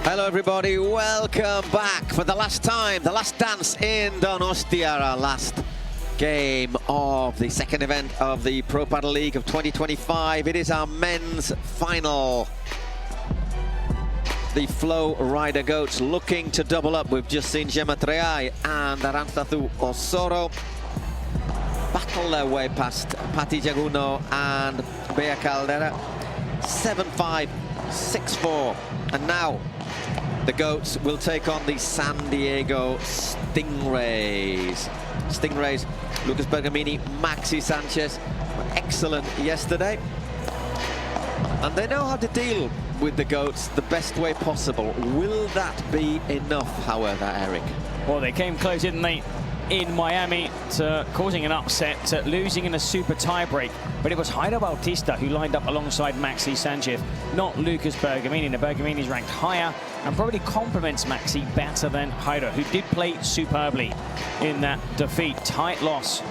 Hello everybody, welcome back for the last time, the last dance in Donostia, our last game of the second event of the Pro Padel League of 2025. It is our men's final. The Flowrida Goats looking to double up. We've just seen Gemma Treai and Arantzazu Osoro battle their way past Patti Jaguno and Bea Caldera. 7-5, 6-4, and now the Goats will take on the San Diego Stingrays. Stingrays, Lucas Bergamini, Maxi Sánchez were excellent yesterday. And they know how to deal with the Goats the best way possible. Will that be enough, however, Eric? Well, they came close, didn't they, in Miami, to causing an upset, to losing in a super tiebreak. But it was Jairo Bautista who lined up alongside Maxi Sánchez, not Lucas Bergamini. Now, Bergamini's ranked higher and probably complements Maxi better than Jairo, who did play superbly in that defeat. Tight loss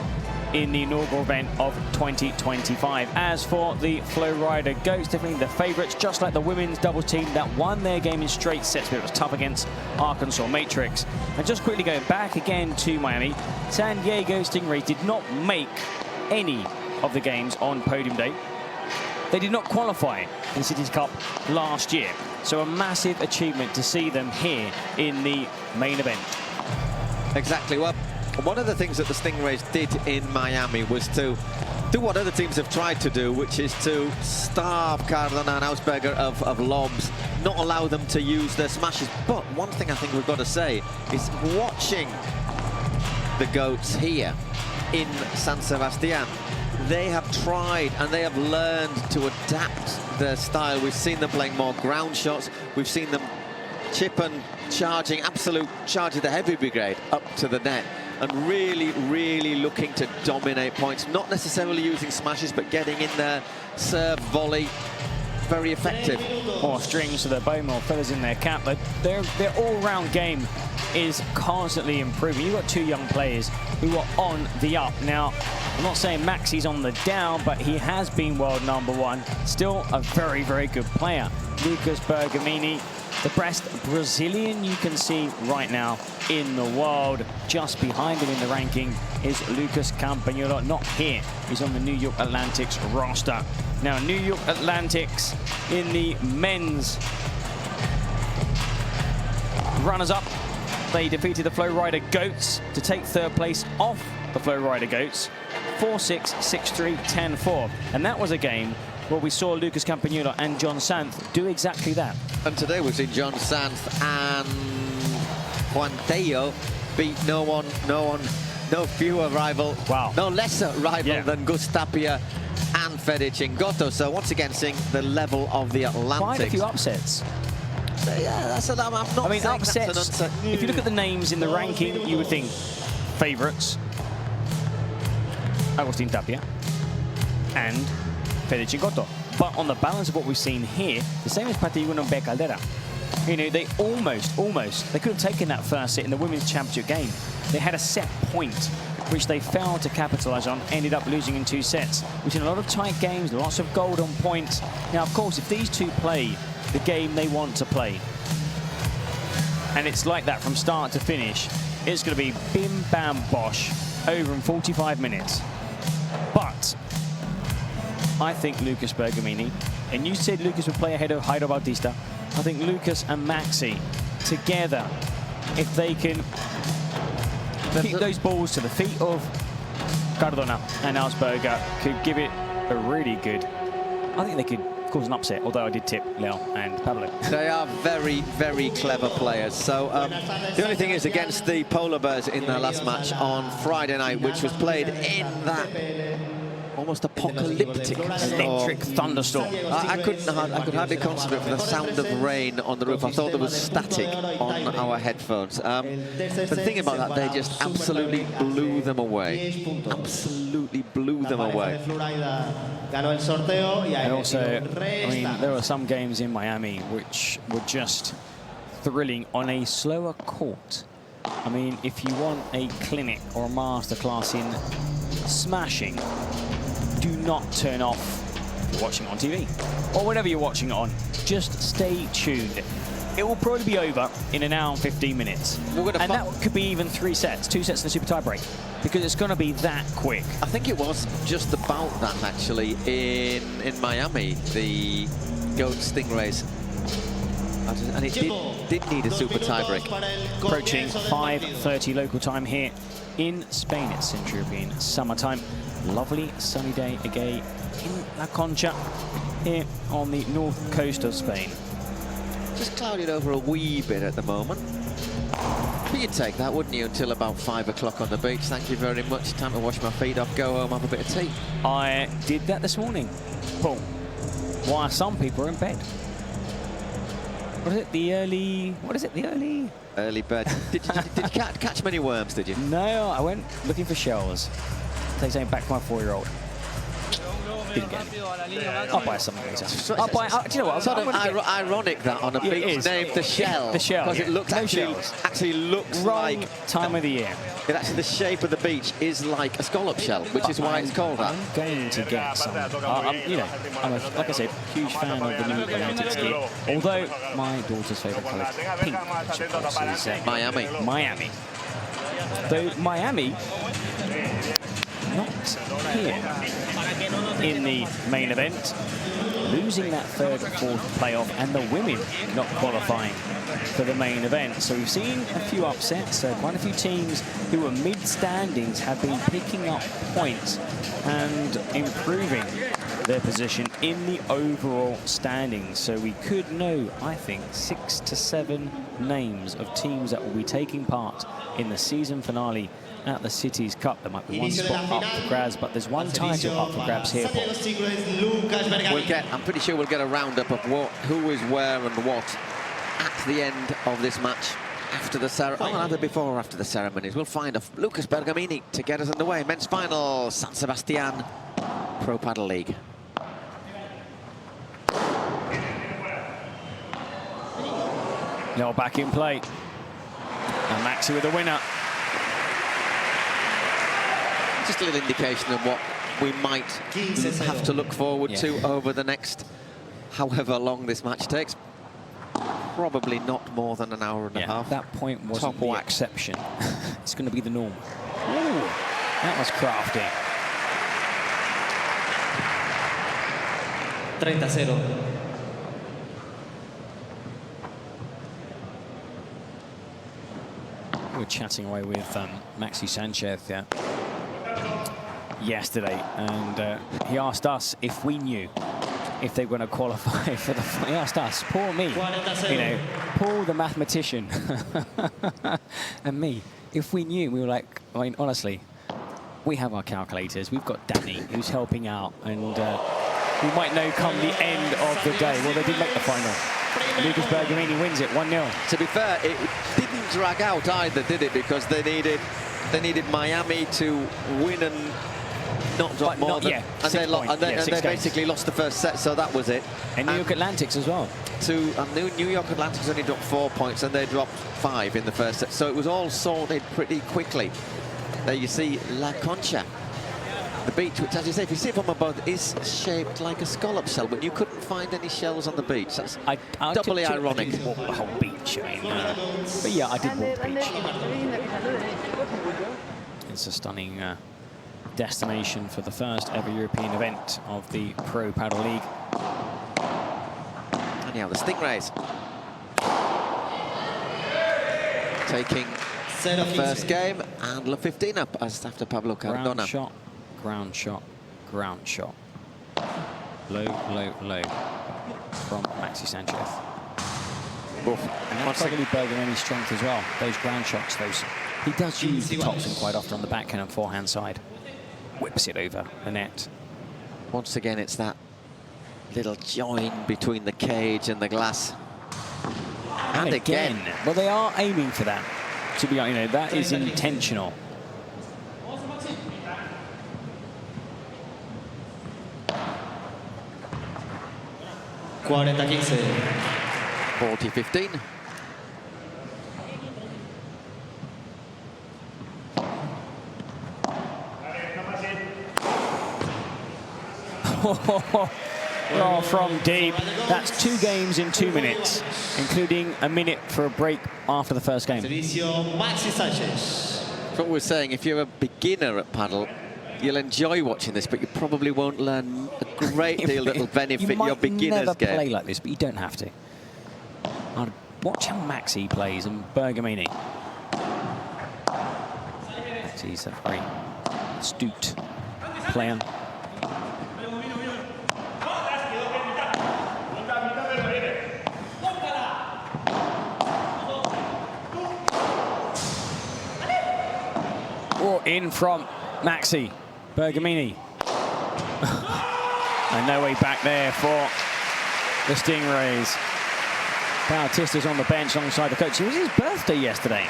in the inaugural event of 2025. As for the Flowrida Goats, definitely the favourites, just like the women's doubles team that won their game in straight sets, but it was tough against Arkansas Matrix. And just quickly going back again to Miami, San Diego Stingrays did not make any of the games on podium day. They did not qualify in Cities Cup last year, so a massive achievement to see them here in the main event. Exactly. Well, one of the things that the Stingrays did in Miami was to do what other teams have tried to do, which is to starve Cardona and Augsburger of lobs, not allow them to use their smashes. But one thing I think we've got to say is watching the Goats here in San Sebastián, they have tried and they have learned to adapt their style. We've seen them playing more ground shots. We've seen them chip and charging, absolute charge of the heavy brigade up to the net, and really, really looking to dominate points. Not necessarily using smashes, but getting in there, serve, volley, very effective. More strings to their bow, more feathers in their cap, but their all-round game is constantly improving. You've got two young players who are on the up. Now, I'm not saying Maxi's on the down, but he has been world #1. Still a very, very good player. Lucas Bergamini, the best Brazilian you can see right now in the world. Just behind him in the ranking is Lucas Campagnolo, not here. He's on the New York Atlantics roster. Now, New York Atlantics in the men's runners-up. They defeated the Flowrida Goats to take third place off the Flowrida Goats. 4-6, 6-3, 10-4. And that was a game where we saw Lucas Campagnolo and John Santh do exactly that. And today we've seen John Santh and Juan Tello beat no fewer rival, wow, no lesser rival than Gus Tapia and Fede Cingotto. So once again, seeing the level of the Atlantic. Quite a few upsets. So yeah, that's I'm not saying upsets, that's an upset. If you look at the names in the ranking, you would think favourites, Agustin Tapia and Fede Cingotto. But on the balance of what we've seen here, the same as Patti Jaguno and Bea Caldera. You know, they almost, they could have taken that first set in the women's championship game. They had a set point, which they failed to capitalise on, ended up losing in 2 sets. We've seen a lot of tight games, lots of golden points. Now, of course, if these two play the game they want to play, and it's like that from start to finish, it's going to be bim, bam, bosh, over in 45 minutes. But I think Lucas Bergamini, and you said Lucas would play ahead of Jairo Bautista. I think Lucas and Maxi together, if they can keep those balls to the feet of Cardona and Augsburger, could give it a really good, I think they could cause an upset, although I did tip Leo and Pablo. They are very, very clever players. So the only thing is, against the Polar Bears in their last match on Friday night, which was played in that almost apocalyptic electric thunderstorm. I could hardly concentrate for the sound of rain on the roof. I thought there was static on our headphones. But the thing about that, they just absolutely blew them away. Absolutely blew them away. And also, I mean, there were some games in Miami which were just thrilling on a slower court. I mean, if you want a clinic or a masterclass in smashing, do not turn off if you're watching on TV or whatever you're watching it on. Just stay tuned. It will probably be over in an hour and 15 minutes. And that could be even 3 sets, 2 sets in the super tiebreak, because it's going to be that quick. I think it was just about that, actually, in Miami, the Goat Stingrays. And it did need a super tiebreak. Approaching 5:30 local time here in Spain. It's Central European summertime. Lovely sunny day again in La Concha here on the north coast of Spain. Just clouded over a wee bit at the moment. But you'd take that, wouldn't you, until about 5 o'clock on the beach. Thank you very much. Time to wash my feet off, go home, have a bit of tea. I did that this morning, Paul. While some people are in bed. What is it? The early... What is it? The early... Early bed. Did you catch many worms, did you? No, I went looking for shells. Take something back to my 4-year-old. Didn't get it. I'll buy something later. Do you know what? Sort of ironic that on a beach named the Shell. The Shell. Because it looks actually looks wrong like time of the year. It actually, the shape of the beach is like a scallop shell, which is why it's called that. I'm going to get some. You know, like I said, huge fan of the new Atlantic ski. Although my daughter's favourite colour is pink, which of course is Miami. Miami. Though Miami, not here in the main event, losing that third and fourth playoff, and the women not qualifying for the main event. So we've seen a few upsets. Quite a few teams who were mid-standings have been picking up points and improving their position in the overall standings. So we could know, I think, 6 to 7 names of teams that will be taking part in the season finale at the Cities Cup. There might be one spot up for grabs, but there's one title up for grabs here, Paul. I'm pretty sure we'll get a roundup of who is where and what at the end of this match. After the ceremony, either before or after the ceremonies, we'll find Lucas Bergamini to get us underway. Men's final, San Sebastián Pro Padel League. Now back in play. And Maxi with the winner. Just a little indication of what we might have to look forward to over the next however long this match takes. Probably not more than an hour and a half. That point wasn't the exception. It's going to be the norm. Ooh, that was crafty. 30-0. We were chatting away with Maxi Sánchez yesterday, and he asked us if we knew if they were going to qualify for the... He asked us, poor me, you know, Paul the mathematician, and me, if we knew. We were like, I mean, honestly, we have our calculators. We've got Danny, who's helping out, and we might know come the end of the day. Well, they did make the final. Lucas Bergamini wins it 1-0. To be fair, it didn't drag out either, did it? Because they needed Miami to win and not drop more than... And they basically lost the first set, so that was it. And New York Atlantics as well. New York Atlantics only dropped 4 points, and they dropped 5 in the first set. So it was all sorted pretty quickly. There you see La Concha. The beach, which, as you say, if you see it from above, is shaped like a scallop shell, but you couldn't find any shells on the beach. That's doubly ironic. I didn't walk the whole beach, I mean, but yeah, I did walk the beach. It's a stunning destination for the first ever European event of the Pro Padel League. And now the Stingrays taking the first game, and Le 15 up as after Pablo Cardona. Ground shot, ground shot, ground shot. Low, low, low from Maxi Sánchez. And that's probably Bergamini's strength as well. Those ground shots, he does use the topspin quite often on the backhand and forehand side. Whips it over the net. Once again, it's that little join between the cage and the glass. And again. Well, they are aiming for that. To be honest, you know, that is intentional. $40-15. 40-15. Oh, from deep. That's 2 games in 2 minutes, including a minute for a break after the first game. Maxi Sánchez. What we're saying, if you're a beginner at paddle, you'll enjoy watching this, but you probably won't learn a great deal that will benefit your beginner's game. You might never play game. like this, but you don't have to. I'd watch how Maxi plays and Bergamini. He's a very astute player. In from Maxi. Bergamini. And no way back there for the Stingrays. Bautista's on the bench alongside the coach. It was his birthday yesterday,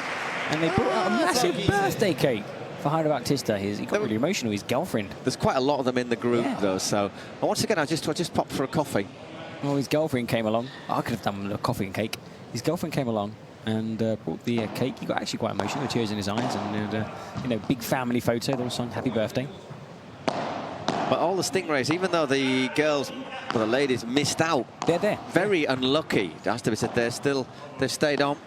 and they brought out a massive birthday cake for Jairo Bautista. He got really emotional, his girlfriend. There's quite a lot of them in the group, though, so... And once again, I just popped for a coffee. Well, his girlfriend came along. I could have done a coffee and cake. His girlfriend came along and brought the cake. He got actually quite emotional, with tears in his eyes, and you know, big family photo. They all sang happy birthday. But all the Stingrays, even though the girls, well, the ladies missed out, they're there. Very unlucky. It has to be said, they've stayed on.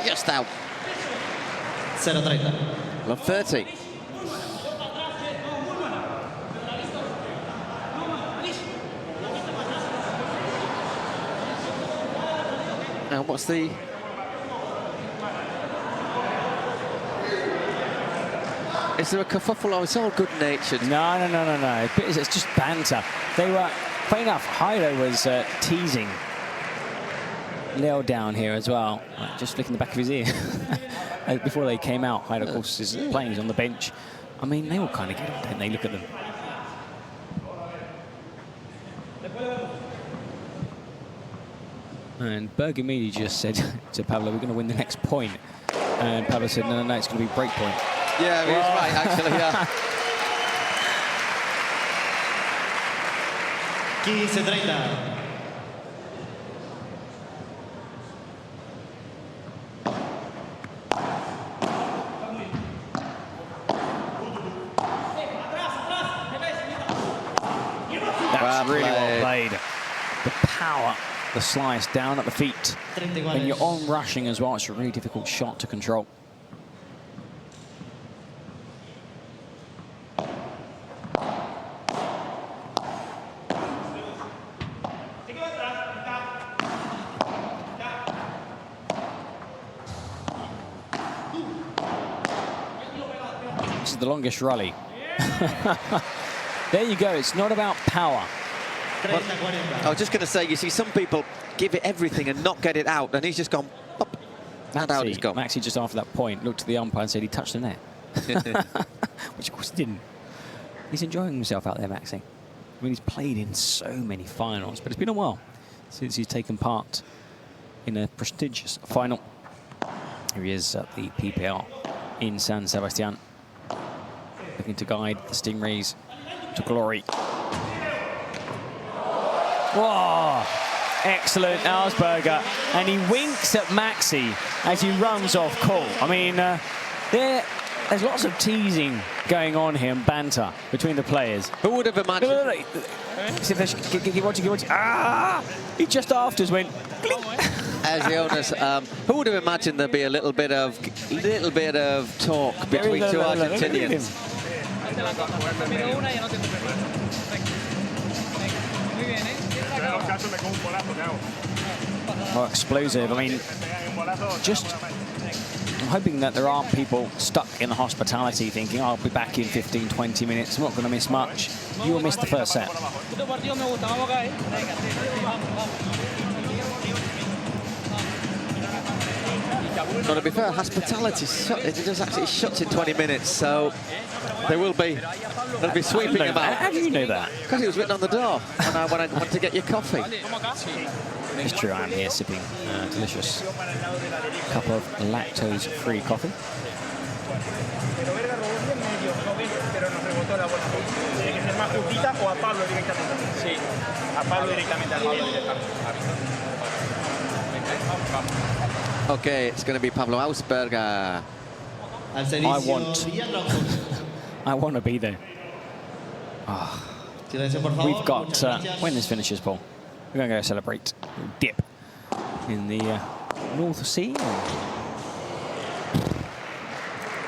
Just out. 0-30. Love 30. Now, what's the... Is there a kerfuffle? Oh, it's all good-natured. No. It's just banter. They were, funny enough, Jairo was teasing Leo down here as well, just flicking the back of his ear. Before they came out, Jairo, of course, is playing, he's on the bench. I mean, they all kind of get it, don't they? Look at them. And Bergamini just said to Pablo, we're going to win the next point. And Pablo said, no, it's going to be break point. Yeah, he was right, actually, yeah. 15-30. That's really well played. The power, the slice down at the feet. When you're on rushing as well, it's a really difficult shot to control. This is the longest rally. There you go. It's not about power. Well, I was just going to say, you see, some people give it everything and not get it out, and he's just gone up and out. He's gone. Maxi just after that point looked at the umpire and said he touched the net, which of course he didn't. He's enjoying himself out there, Maxi. I mean, he's played in so many finals, but it's been a while since he's taken part in a prestigious final. Here he is at the PPL in San Sebastián, looking to guide the Stingrays to glory. Whoa! Excellent, Augsburger. And he winks at Maxi as he runs off court. I mean, there's lots of teasing going on here and banter between the players. Who would have imagined? Keep watching. Ah! He just afters went. As the owners, who would have imagined there'd be a little bit of talk between two Argentinians? Oh, explosive. I mean, I'm hoping that there aren't people stuck in the hospitality thinking, oh, I'll be back in 15, 20 minutes. I'm not going to miss much. You will miss the first set. Well, to be fair, hospitality it actually shuts in 20 minutes, so they'll be sweeping them out. How do you know that? Because it was written on the door when I went to get your coffee. It's true, I'm here sipping a delicious cup of lactose-free coffee. Okay, it's going to be Pablo Augsburger. Al servicio want- Villarroel. I want to be there. Silencio, por favor. We've got, Muchas gracias. when this finishes, Paul, we're going to go celebrate. We'll dip in the North Sea.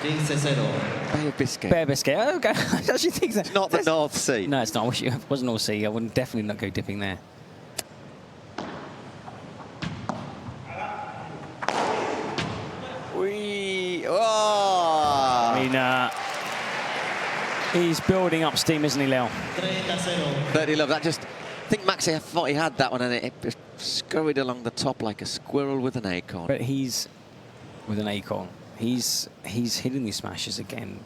15-0. Bay of Biscay. Bay of Biscay. Oh, okay. I actually think so. Not the North Sea. No, it's not. I wish it wasn't North Sea. I would definitely not go dipping there. Oh! I mean, he's building up steam, isn't he, Leo? 30-0. 30 love. That just, I think Maxi thought he had that one, and it just scurried along the top like a squirrel with an acorn. But he's with an acorn. He's hitting these smashes again.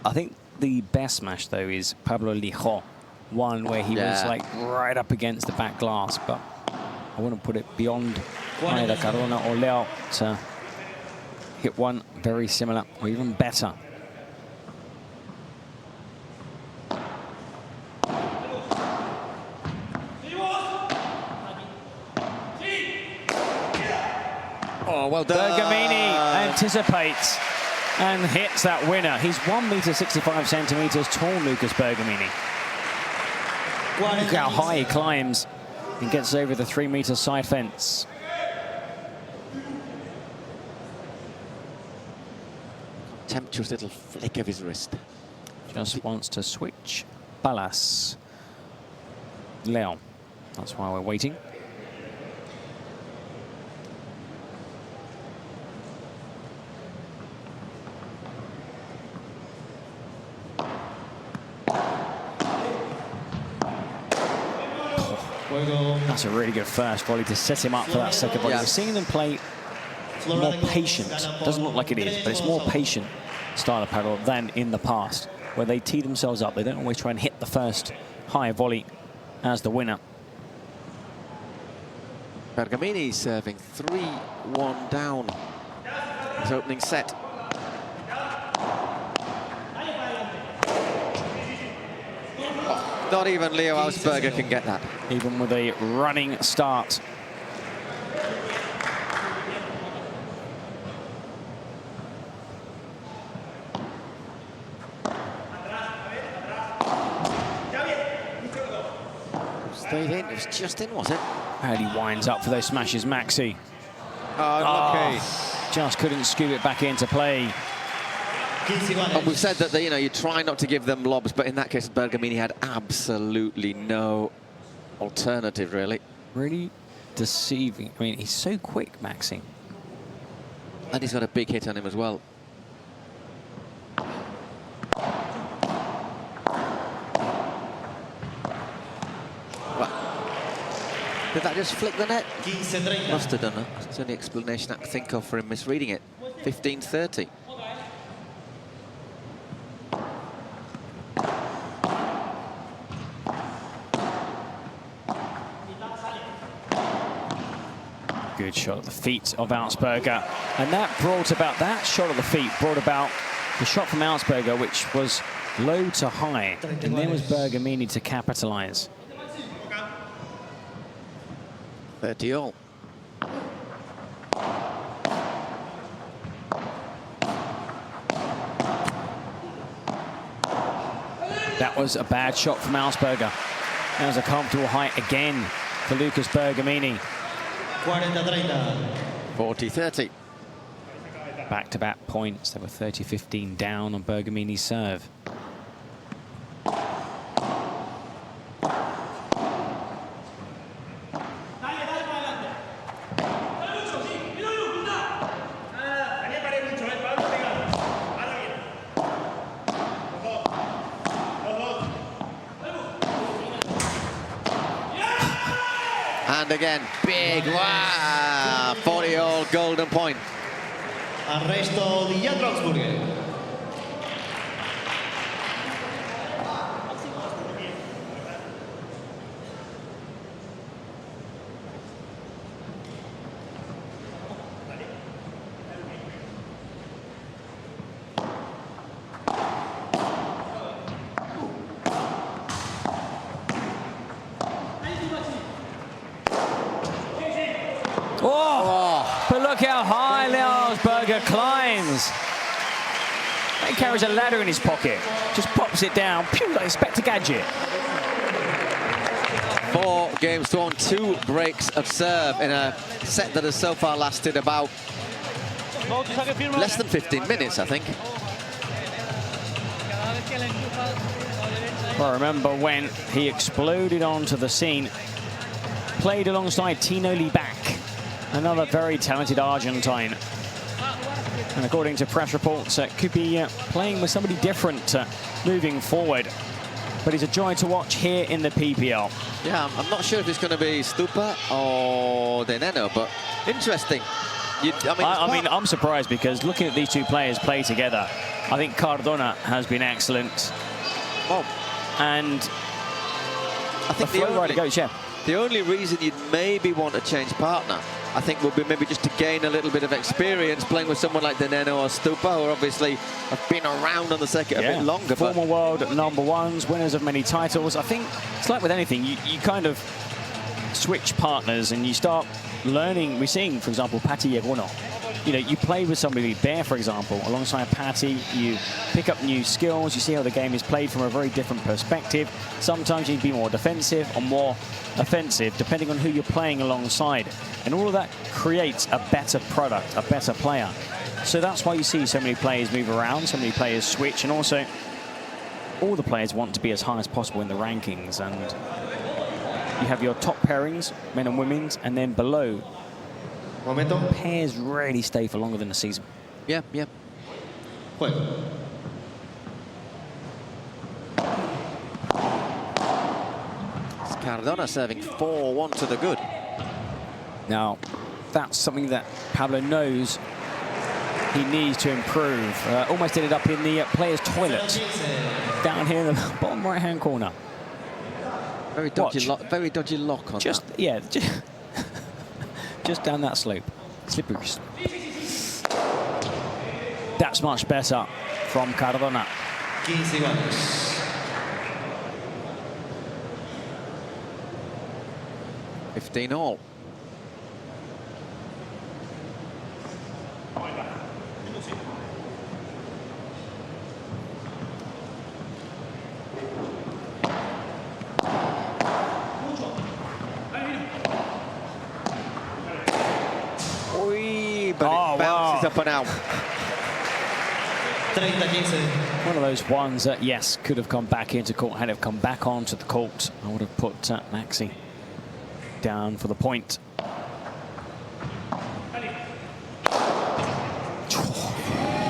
I think the best smash though is Pablo Lijo, one where he was like right up against the back glass. But I want to put it beyond either Cardona or Leo to hit one very similar or even better. Oh, well done. Bergamini anticipates and hits that winner. He's 1.65 meters tall, Lucas Bergamini. Look how high he climbs and gets over the 3-meter side fence. Temptuous little flick of his wrist. Just wants to switch balas. Leon. That's why we're waiting. That's a really good first volley to set him up for that second volley. We're seeing them play more patient. Doesn't look like it is, but it's more patient style of paddle than in the past, where they tee themselves up. They don't always try and hit the first high volley as the winner. Bergamini serving 3-1 down his opening set. Oh, not even Leo Augsburger can get that. Even with a running start. Stayed in, it was just in, was it? And he winds up for those smashes, Maxi. Oh, unlucky. Just couldn't scoop it back into play. And we've said that, you try not to give them lobs, but in that case, Bergamini had absolutely no alternative, really. Really deceiving. I mean, he's so quick, Maxi. And he's got a big hit on him as well. Did that just flick the net? 15-30. Must have done it. That's the only explanation I can think of for him misreading it. 15-30. Good shot at the feet of Augsburger. And that brought about, that shot at the feet brought about the shot from Augsburger, which was low to high. And there was Bergamini to capitalize. 30 all. That was a bad shot from Augsburger. That was a comfortable height again for Lucas Bergamini. 40-30. 40-30. Back-to-back points. They were 30-15 down on Bergamini's serve. And again, big, wow, 40-all golden point. Arresto di Augsburger. Oh, but look how high Augsburger climbs. like he carries a ladder in his pocket. Just pops it down, pew, like Inspector Gadget. 4 games thrown, 2 breaks of serve in a set that has so far lasted about less than 15 minutes, I think. Well, I remember when he exploded onto the scene, played alongside Tino Libac, another very talented Argentine. And according to press reports, could be playing with somebody different moving forward. But he's a joy to watch here in the PPL. Yeah, I'm not sure if it's going to be Stupa or De Neno, but interesting. I mean, I'm surprised because looking at these two players play together, I think Cardona has been excellent. Well, and I think the only reason you'd maybe want to change partner, I think, would be maybe just to gain a little bit of experience playing with someone like De Neno or Stupa, who obviously have been around on the circuit a bit longer. Former world #1s, winners of many titles. I think it's like with anything, you kind of switch partners and you start learning. We're seeing, for example, Pati Yagono. You know, you play with somebody there, for example, alongside Pati, you pick up new skills, you see how the game is played from a very different perspective. Sometimes you need to be more defensive or more offensive, depending on who you're playing alongside. And all of that creates a better product, a better player. So that's why you see so many players move around, so many players switch, and also all the players want to be as high as possible in the rankings. And you have your top pairings, men and women's, and then below, pairs really stay for longer than a season. Yeah, yeah. It's Cardona serving 4-1 to the good. Now, that's something that Pablo knows he needs to improve. Almost ended up in the players' toilet down here in the bottom right-hand corner. Very dodgy lock on just, that. Yeah, just down that slope. Slippery. That's much better from Cardona. 15 all. But it bounces up and out. One of those ones that, yes, could have come back into court. Had it come back onto the court, I would have put Maxi down for the point.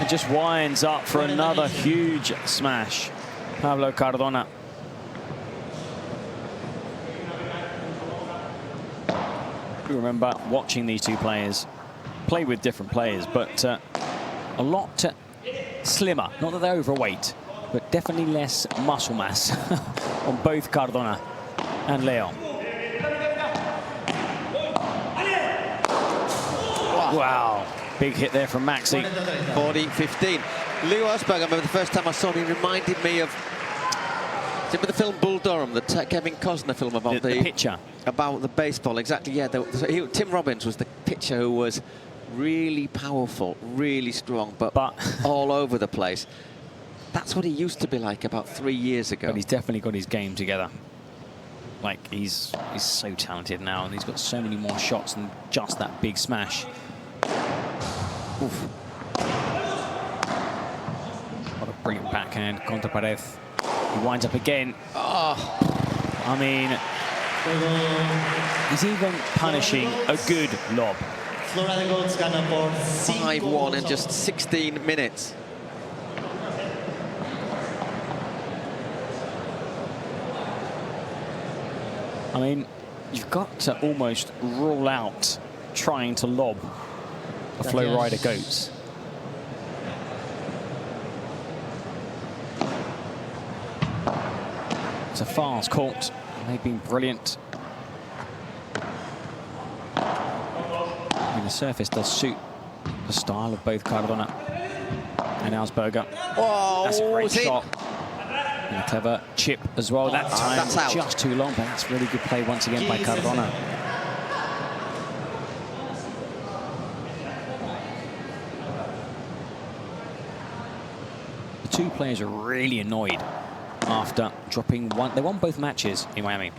It just winds up for another huge smash. Pablo Cardona. You remember watching these two players play with different players, but a lot slimmer. Not that they're overweight, but definitely less muscle mass on both Cardona and Leon. Wow, big hit there from Maxi. 40-15. Leo Augsburger, I remember the first time I saw him, he reminded me of, remember the film Bull Durham, the Kevin Costner film about the pitcher, about the baseball. Exactly, yeah. Tim Robbins was the pitcher who was really powerful, really strong, but all over the place. That's what he used to be like about 3 years ago. But he's definitely got his game together. Like, he's so talented now, and he's got so many more shots than just that big smash. Oof. What a brilliant backhand, contra pared. He winds up again. Oh, I mean, he's even punishing a good lob. 5-1 in just 16 minutes. I mean, you've got to almost rule out trying to lob a Flowrida goats. It's a fast court. They've been brilliant. The surface does suit the style of both Cardona and Augsburger. Oh, that's a great shot. And a clever chip as well. That time that's out. Just too long, but that's really good play once again by Cardona. two players are really annoyed after dropping one. They won both matches in Miami.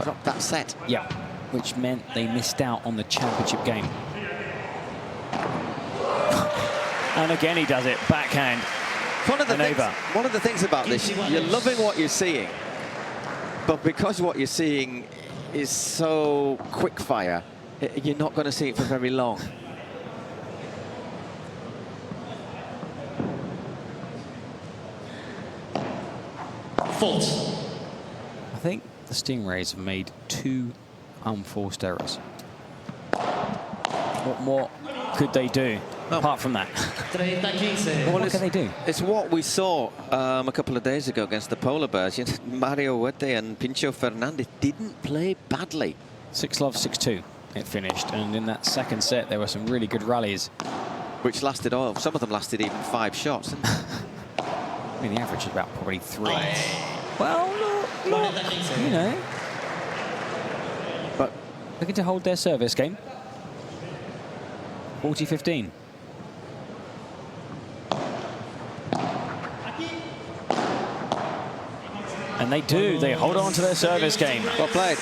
Dropped that set. Yeah, which meant they missed out on the championship game. And again, he does it. Backhand. One of the things about this, you're loving what you're seeing, but because what you're seeing is so quick fire, you're not going to see it for very long. Fault. I think the Stingrays have made 2 unforced errors. What more could they do apart from that? 30-15. What can they do? It's what we saw a couple of days ago against the Polar Bears. You know, Mario Huete and Pincho Fernandez didn't play badly. 6-love, 6-2 it finished, and in that second set there were some really good rallies. Which lasted, some of them lasted even 5 shots. Didn't they? I mean, the average is about probably 3. Well, look, you know. But looking to hold their service game. 40-15. And they do. They hold on to their service game. well played.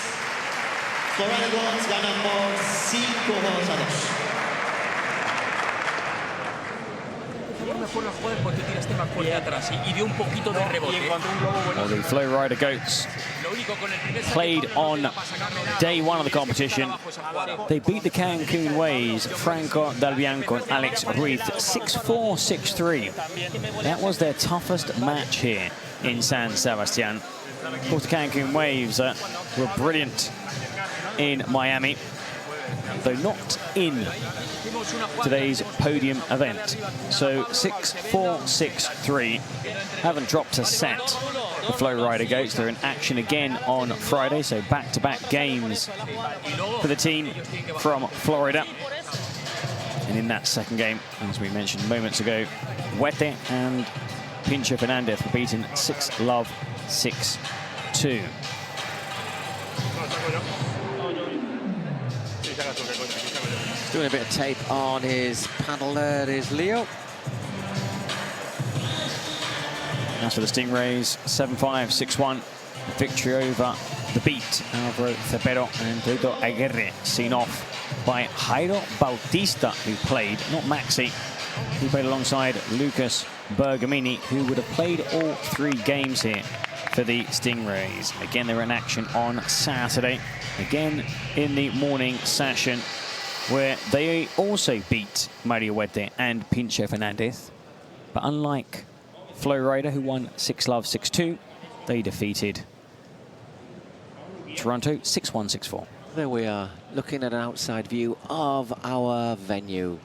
Flowrida ganan por 5-2. Well, the Flowrida Goats played on day 1 of the competition. They beat the Cancun Ways, Franco Del Bianco and Alex Ruiz, 6-4, 6-3. That was their toughest match here in San Sebastián. Of course, the Cancun Waves were brilliant in Miami, though not in today's podium event. So 6-4, 6-3. Haven't dropped a set. The Flowrida Goats, they're in action again on Friday, so back-to-back games for the team from Florida. And in that second game, as we mentioned moments ago, Huete and Pincho Fernandez were beaten 6-love, 6-2. Doing a bit of tape on his paddle there is Leo. As for the Stingrays, 7-5, 6-1. Victory over the beat. Alvaro Cepero and Dodo Aguirre seen off by Jairo Bautista, who played, not Maxi, who played alongside Lucas Bergamini, who would have played all 3 games here for the Stingrays. Again, they were in action on Saturday. Again, in the morning session, where they also beat Mario Huete and Pincho Fernandez. But unlike Flowrida, who won 6-love, 6-2, they defeated Toronto 6-1, 6-4. There we are, looking at an outside view of our venue,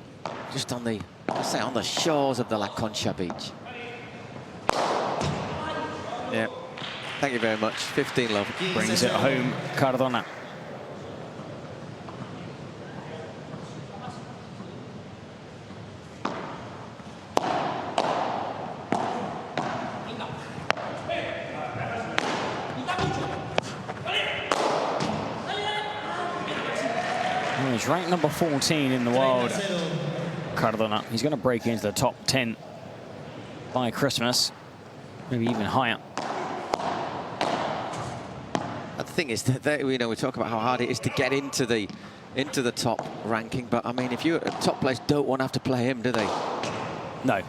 just on the, let's say, on the shores of the La Concha beach. Yeah, thank you very much. 15-love. Brings it home, Cardona. He's ranked number 14 in the world, Cardona. He's going to break into the top 10 by Christmas, maybe even higher. The thing is that we talk about how hard it is to get into the top ranking, but I mean, if you're top players don't want to have to play him, do they? No.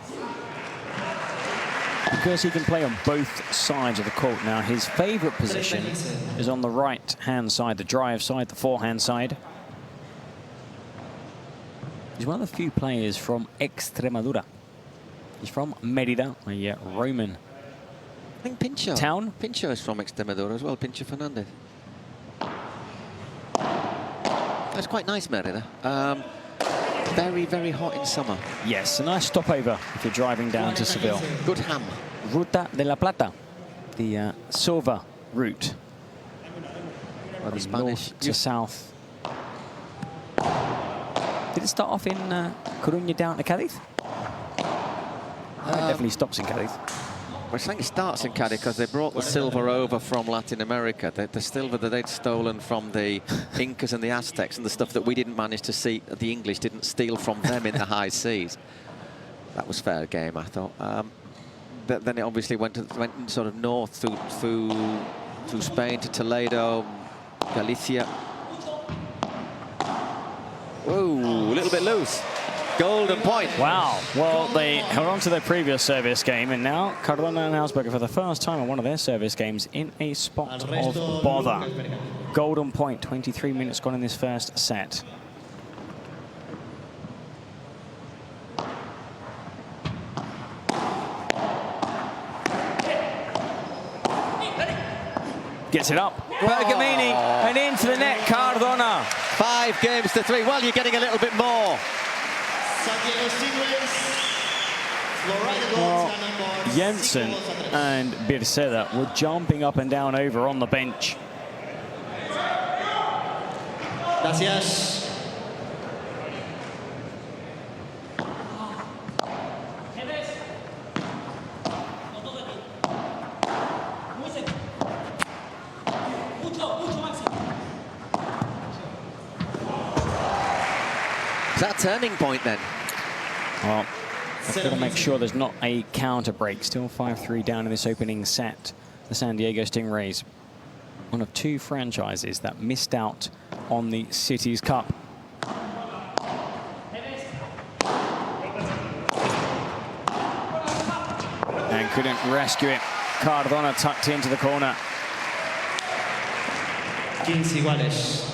Because he can play on both sides of the court. Now, his favorite position is on the right-hand side, the drive side, the forehand side. He's one of the few players from Extremadura. He's from Mérida, a Roman I think Pincho. town. Pincho is from Extremadura as well, Pincho Fernandez. That's quite nice, Mérida. Very, very hot in summer. Yes, a nice stopover if you're driving down to Seville. Good ham. Ruta de la Plata, the silver route. Well, the From Spanish north to south. Did it start off in Coruña down to Cádiz? It definitely stops in Cádiz. I think it starts in Cádiz because they brought the silver over from Latin America. The silver that they'd stolen from the Incas and the Aztecs, and the stuff that we didn't manage to see, the English didn't steal from them in the high seas. That was fair game, I thought. But then it obviously went sort of north through Spain to Toledo, Galicia. Whoa, a little bit loose. Golden point. Wow. Well, they held on to their previous service game, and now Cardona and Augsburger for the first time in one of their service games in a spot of bother. Golden point, 23 minutes gone in this first set. Gets it up. Bergamini, and into the net, Cardona. 5 games to 3. Well, you're getting a little bit more. Well, Jensen and Birceda were jumping up and down over on the bench. Gracias. Is that a turning point then? Well, I've got to make sure there's not a counter break. Still 5-3 down in this opening set. The San Diego Stingrays, one of 2 franchises that missed out on the Cities Cup. And couldn't rescue it. Cardona tucked into the corner. 15 iguales.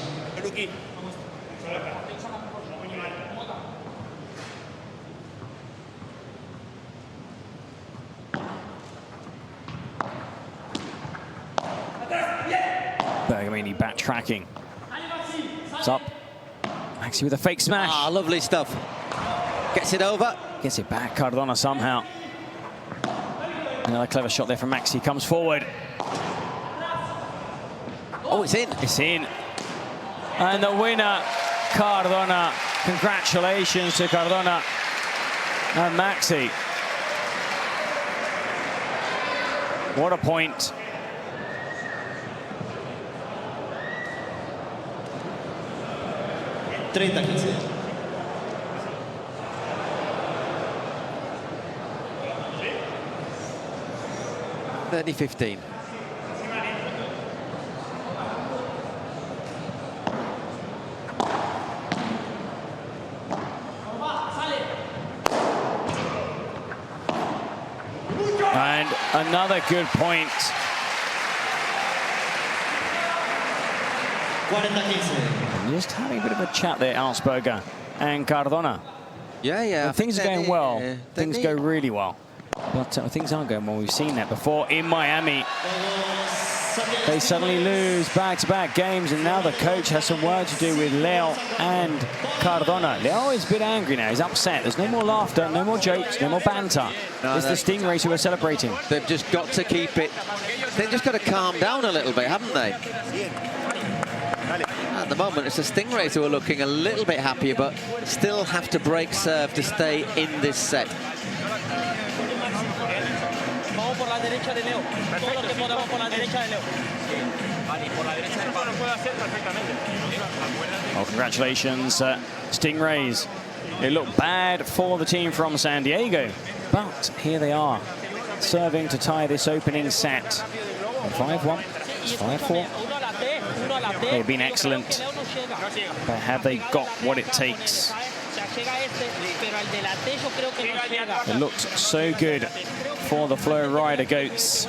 Bergamini backtracking. It's up. Maxi with a fake smash. Ah, lovely stuff. Gets it over. Gets it back, Cardona somehow. Another clever shot there from Maxi. Comes forward. Oh, it's in. It's in. And the winner, Cardona. Congratulations to Cardona and Maxi. What a point. $30-15. And another good point. 40-15. Just having a bit of a chat there, Augsburger and Cardona. Yeah. When things are going well, things go really well. But things aren't going well. We've seen that before in Miami. They suddenly lose back-to-back games, and now the coach has some work to do with Leo and Cardona. Leo is a bit angry now. He's upset. There's no more laughter, no more jokes, no more banter. It's the Stingrays who are celebrating. They've just got to keep it. They've just got to calm down a little bit, haven't they? At the moment, it's the Stingrays who are looking a little bit happier, but still have to break serve to stay in this set. Well, congratulations, Stingrays. It looked bad for the team from San Diego, but here they are, serving to tie this opening set. 5-1, it's 5-4. They've been excellent, but have they got what it takes? It looked so good for the Flowrida goats.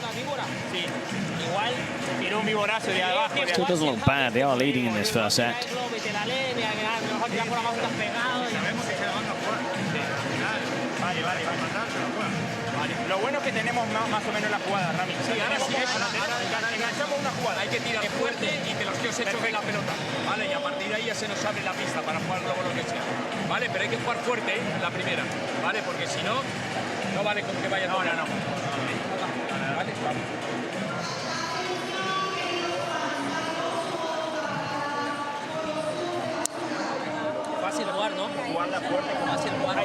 Still doesn't look bad. They are leading in this first set. Lo bueno es que tenemos más o menos la jugada, Rami. Sí, enganchamos una jugada, hay que tirar fuerte y que los tíos se choquen la pelota, ¿vale? Y a partir de ahí ya se nos abre la pista para jugar luego lo que sea, ¿vale? Pero hay que jugar fuerte la primera, ¿vale? Porque si no, no vale con que vaya todo. No. ¿Vale? Vamos. Fácil jugar, ¿no? Jugarla fuerte como Fácil jugar. ¿no?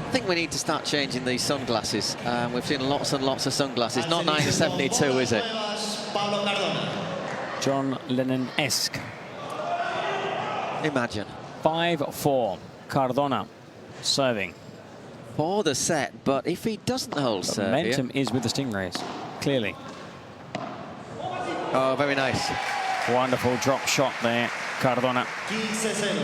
I think we need to start changing these sunglasses. We've seen lots and lots of sunglasses. Not 1972, is it? Pablo Cardona. John Lennon-esque. Imagine. 5-4, Cardona. serving. For the set, but if he doesn't hold The serve momentum is with the Stingrays, clearly. Oh, very nice. Wonderful drop shot there, Cardona. 15-0.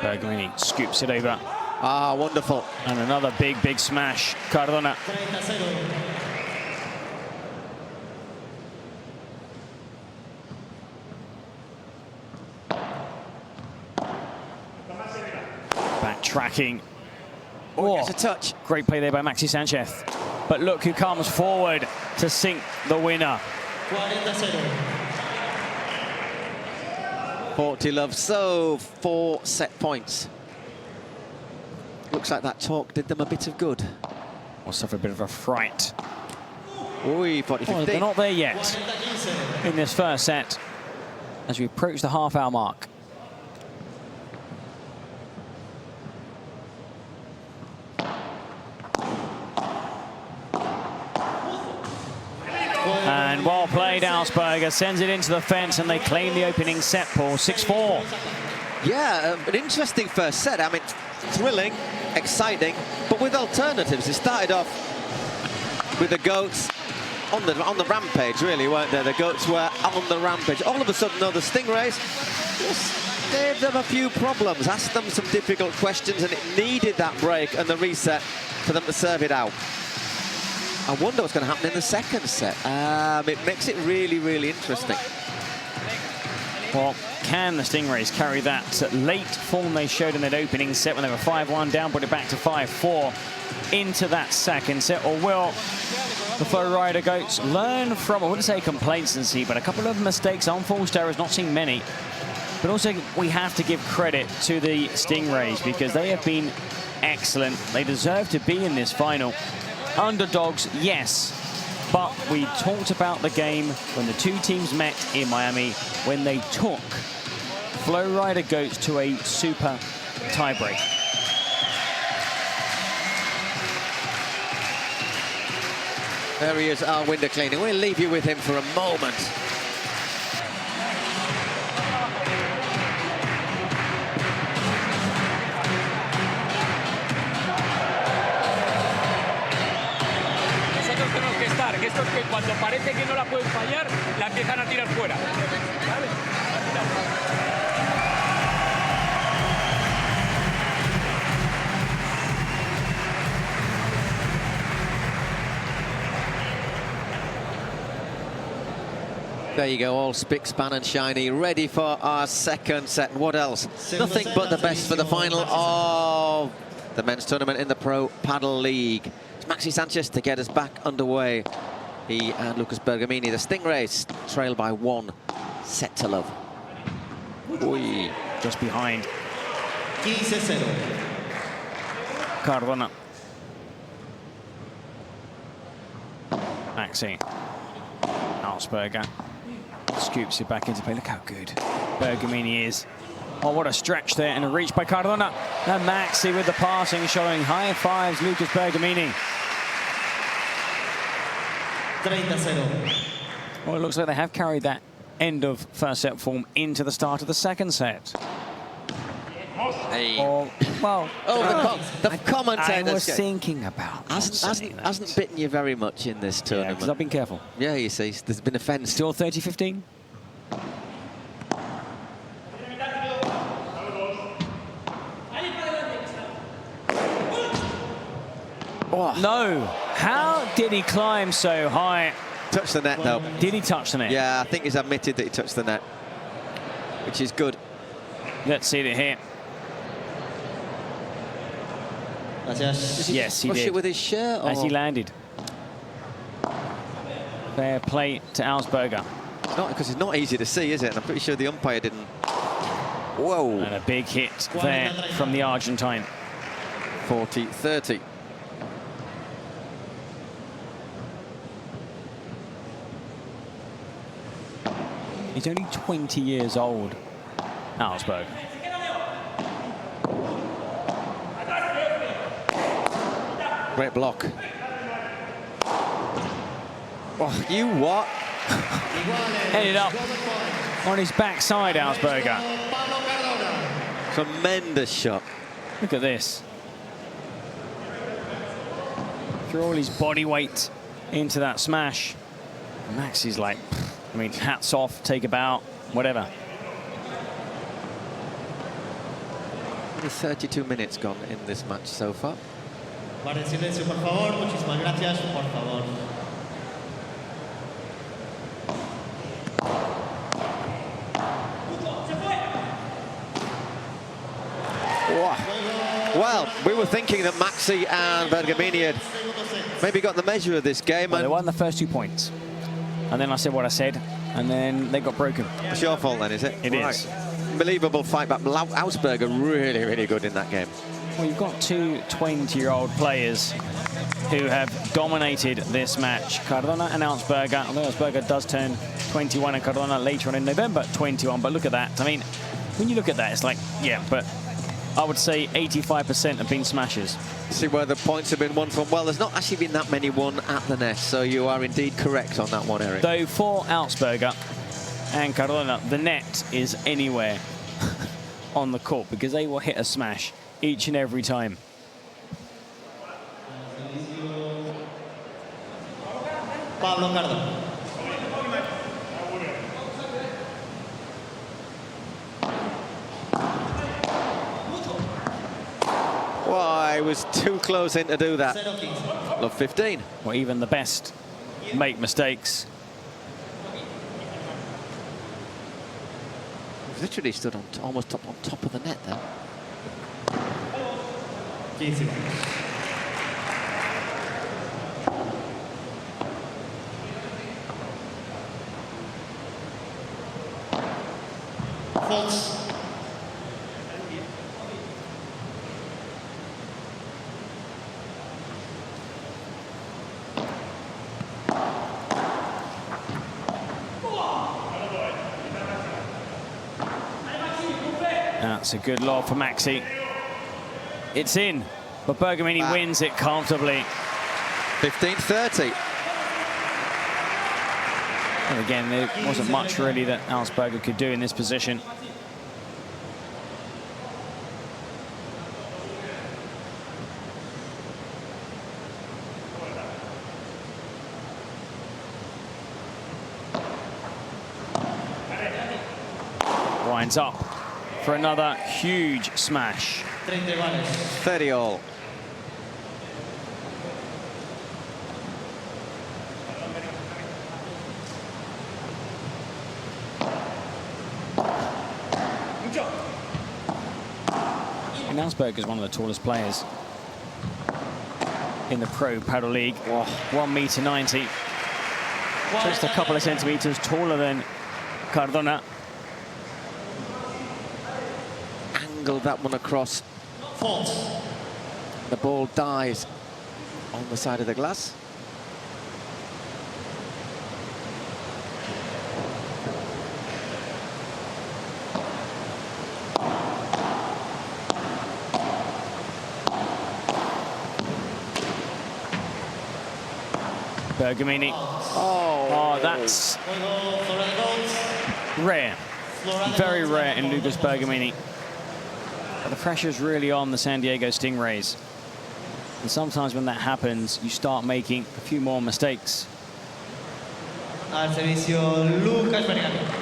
Bergamini scoops it over. Ah, wonderful. And another big, big smash. Cardona. 30-0. Backtracking. Oh, it's a touch. Great play there by Maxi Sánchez. But look who comes forward to sink the winner. 40-0. 40 love. So 4 set points. Looks like that talk did them a bit of good. Will suffer a bit of a fright. Oi, 40-15. Oh, they're not there yet in this first set as we approach the half-hour mark. And well played, Augsburger sends it into the fence and they claim the opening set, Paul. 6-4. Yeah, an interesting first set. I mean, thrilling, exciting, but with alternatives. It started off with the goats on the rampage, really, weren't they? The goats were on the rampage. All of a sudden, though, the Stingrays just gave them a few problems, asked them some difficult questions, and it needed that break and the reset for them to serve it out. I wonder what's going to happen in the second set. It makes it really, really interesting. Well, can the Stingrays carry that late form they showed in that opening set when they were 5-1 down, put it back to 5-4 into that second set? Or will the Flowrida goats learn from, I wouldn't say complacency, but a couple of mistakes, unforced errors, not seen many. But also, we have to give credit to the Stingrays because they have been excellent. They deserve to be in this final. Underdogs, yes, but we talked about the game when the two teams met in Miami when they took Flowrida goats to a super tiebreak. There he is, our window cleaning. We'll leave you with him for a moment. Que estos que cuando parece que no la pueden fallar, la empiezan a tirar fuera. ¿Vale? There you go, all spick, span and shiny, ready for our second set. What else? Nothing but the best for the final of the men's tournament in the Pro Padel League. It's Maxi Sánchez to get us back underway. He and Lucas Bergamini, the Stingrays, trail by 1 set to love. Oi. Just behind 15-0. Cardona. Maxi. Augsburger scoops it back into play. Look how good Bergamini is. Oh, what a stretch there and a reach by Cardona. And Maxi with the passing, showing high fives, Lucas Bergamini. 30-0. Well, it looks like they have carried that end of first set form into the start of the second set. Hey. Oh, well, the commentator I was thinking about hasn't bitten you very much in this tournament. because I've been careful. Yeah, you see, there's been a fence. Still 30-15. Oh. No. How did he climb so high? Touched the net, though. Did he touch the net? Yeah, I think he's admitted that he touched the net, which is good. Let's see it here. Gracias. Yes, he Push did. it with his shirt? As he or- landed. Fair play to Augsburger. It's not, because it's not easy to see, is it? And I'm pretty sure the umpire didn't. Whoa. And a big hit there from the Argentine. 40-30. He's only 20 years old, Augsburger. Great block. Oh, you what? Ended up on his backside, Augsburger. Tremendous shot. Look at this. Threw all his body weight into that smash. Maxi's like, I mean, hats off, take a bow, whatever. Only 32 minutes gone in this match so far. Guarden silencio, por favor. Muchísimas gracias, por favor. Well, we were thinking that Maxi and Bergamini had maybe got the measure of this game. Well, and they won the first 2 points. And then I said what I said, and then they got broken. it's your fault then, is it? It is. Unbelievable fight back. Augsburger really, really good in that game. Well, you've got two 20-year-old players who have dominated this match. Cardona and Augsburger. Although Augsburger does turn 21 and Cardona later on in November, 21. But look at that. I mean, when you look at that, it's like, yeah, but I would say 85% have been smashes. See where the points have been won from. Well, there's not actually been that many won at the nest, so you are indeed correct on that one, Eric. Though for Augsburger and Cardona, the net is anywhere on the court because they will hit a smash each and every time. Pablo Cardona. Why, was too close in to do that. 0-15. Love 15. Well, even the best make mistakes. Literally stood on almost on top of the net there. 15. Faults. That's a good lob for Maxi. It's in, but Bergamini wins it comfortably. 15-30. And again, there wasn't much really that Augsburger could do in this position. Winds up for another huge smash. 30 all. And Augsburger is one of the tallest players in the Pro Padel League. 1.90 m. Just a couple of centimeters taller than Cardona. Angled that one across. Fault. The ball dies on the side of the glass. Bergamini. Oh, that's rare. Very rare in Lucas Bergamini. But the pressure's really on the San Diego Stingrays. And sometimes when that happens, you start making a few more mistakes. Al servicio Lucas Bergamini.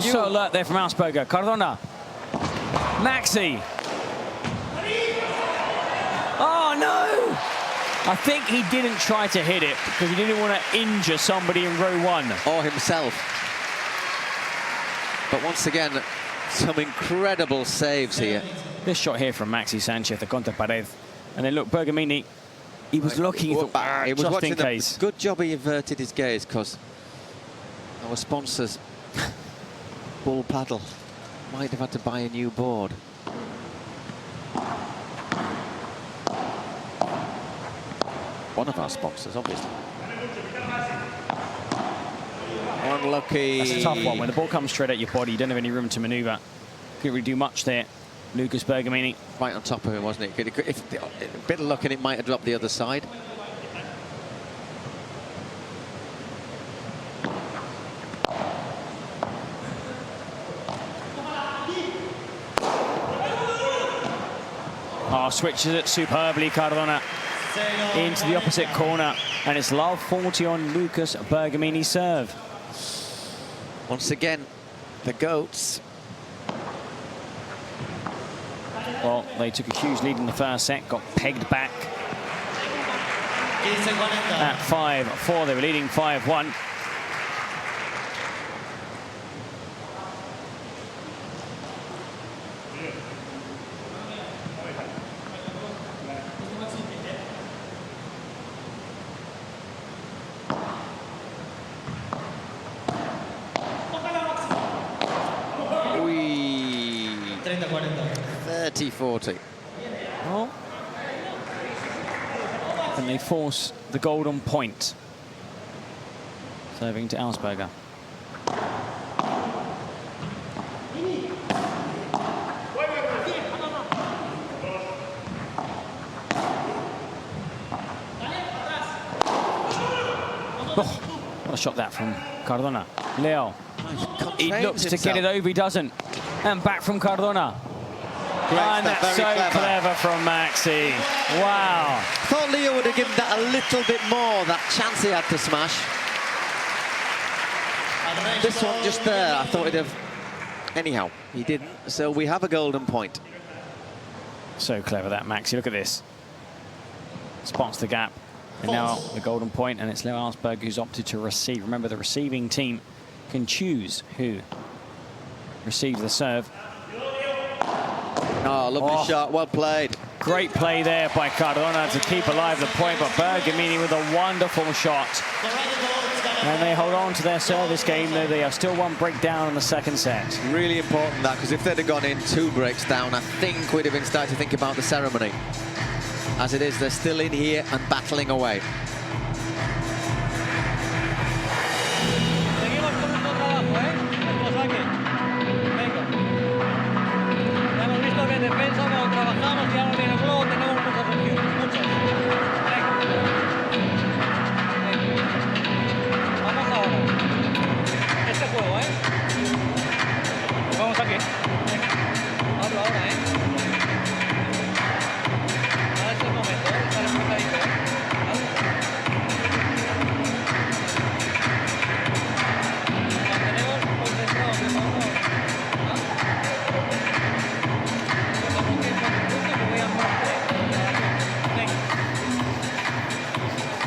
So alert there from Augsburger. Cardona. Maxi. Oh, no! I think he didn't try to hit it because he didn't want to injure somebody in row one. Or himself. But once again, some incredible saves here. This shot here from Maxi Sánchez, the contra pared. And then look, Bergamini, he was looking, he thought, he was just watching in case. Good job he averted his gaze, because our sponsors, Bull Padel, might have had to buy a new board. one of our sponsors, obviously. Unlucky. That's a tough one. When the ball comes straight at your body, you don't have any room to manoeuvre. Couldn't really do much there. Lucas Bergamini. Right on top of him, wasn't it? If a bit of luck and it might have dropped the other side. Oh, switches it superbly, Cardona into the opposite corner. And it's love 40 on Lucas Bergamini's serve. Once again, the goats. Well, they took a huge lead in the first set, got pegged back at 5-4. They were leading 5-1. Wee. 30-40. Well, and they force the golden point. Serving to Augsburger. Oh, what a shot that from Cardona. Leo. He looks to get it over, he doesn't. And back from Cardona. And that's so clever from Maxi. Wow. Thought Leo would have given that a little bit more, that chance he had to smash. This one just there, I thought he'd have... Anyhow, he didn't, so we have a golden point. So clever that Maxi, look at this. Spots the gap. And now the golden point, and it's Leo Augsburger who's opted to receive. Remember, the receiving team can choose who receives the serve. Oh, lovely shot, well played. Great play there by Cardona to keep alive the point, but Bergamini with a wonderful shot. And they hold on to their service game, though they are still one break down in the second set. Really important that, because if they'd have gone in 2 breaks down, I think we'd have been starting to think about the ceremony. As it is, they're still in here and battling away.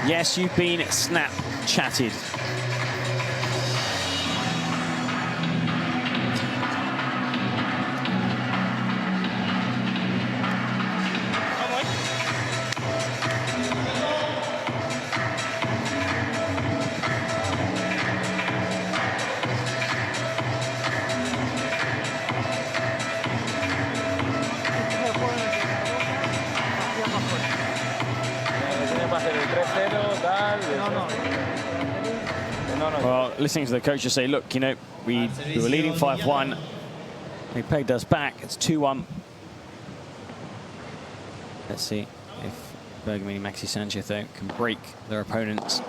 Yes, you've been Snapchatted. Well, listening to the coach just say, look, you know, we were leading 5-1. They pegged us back. It's 2-1. Let's see if Bergamini, Maxi Sánchez, though, can break their opponents.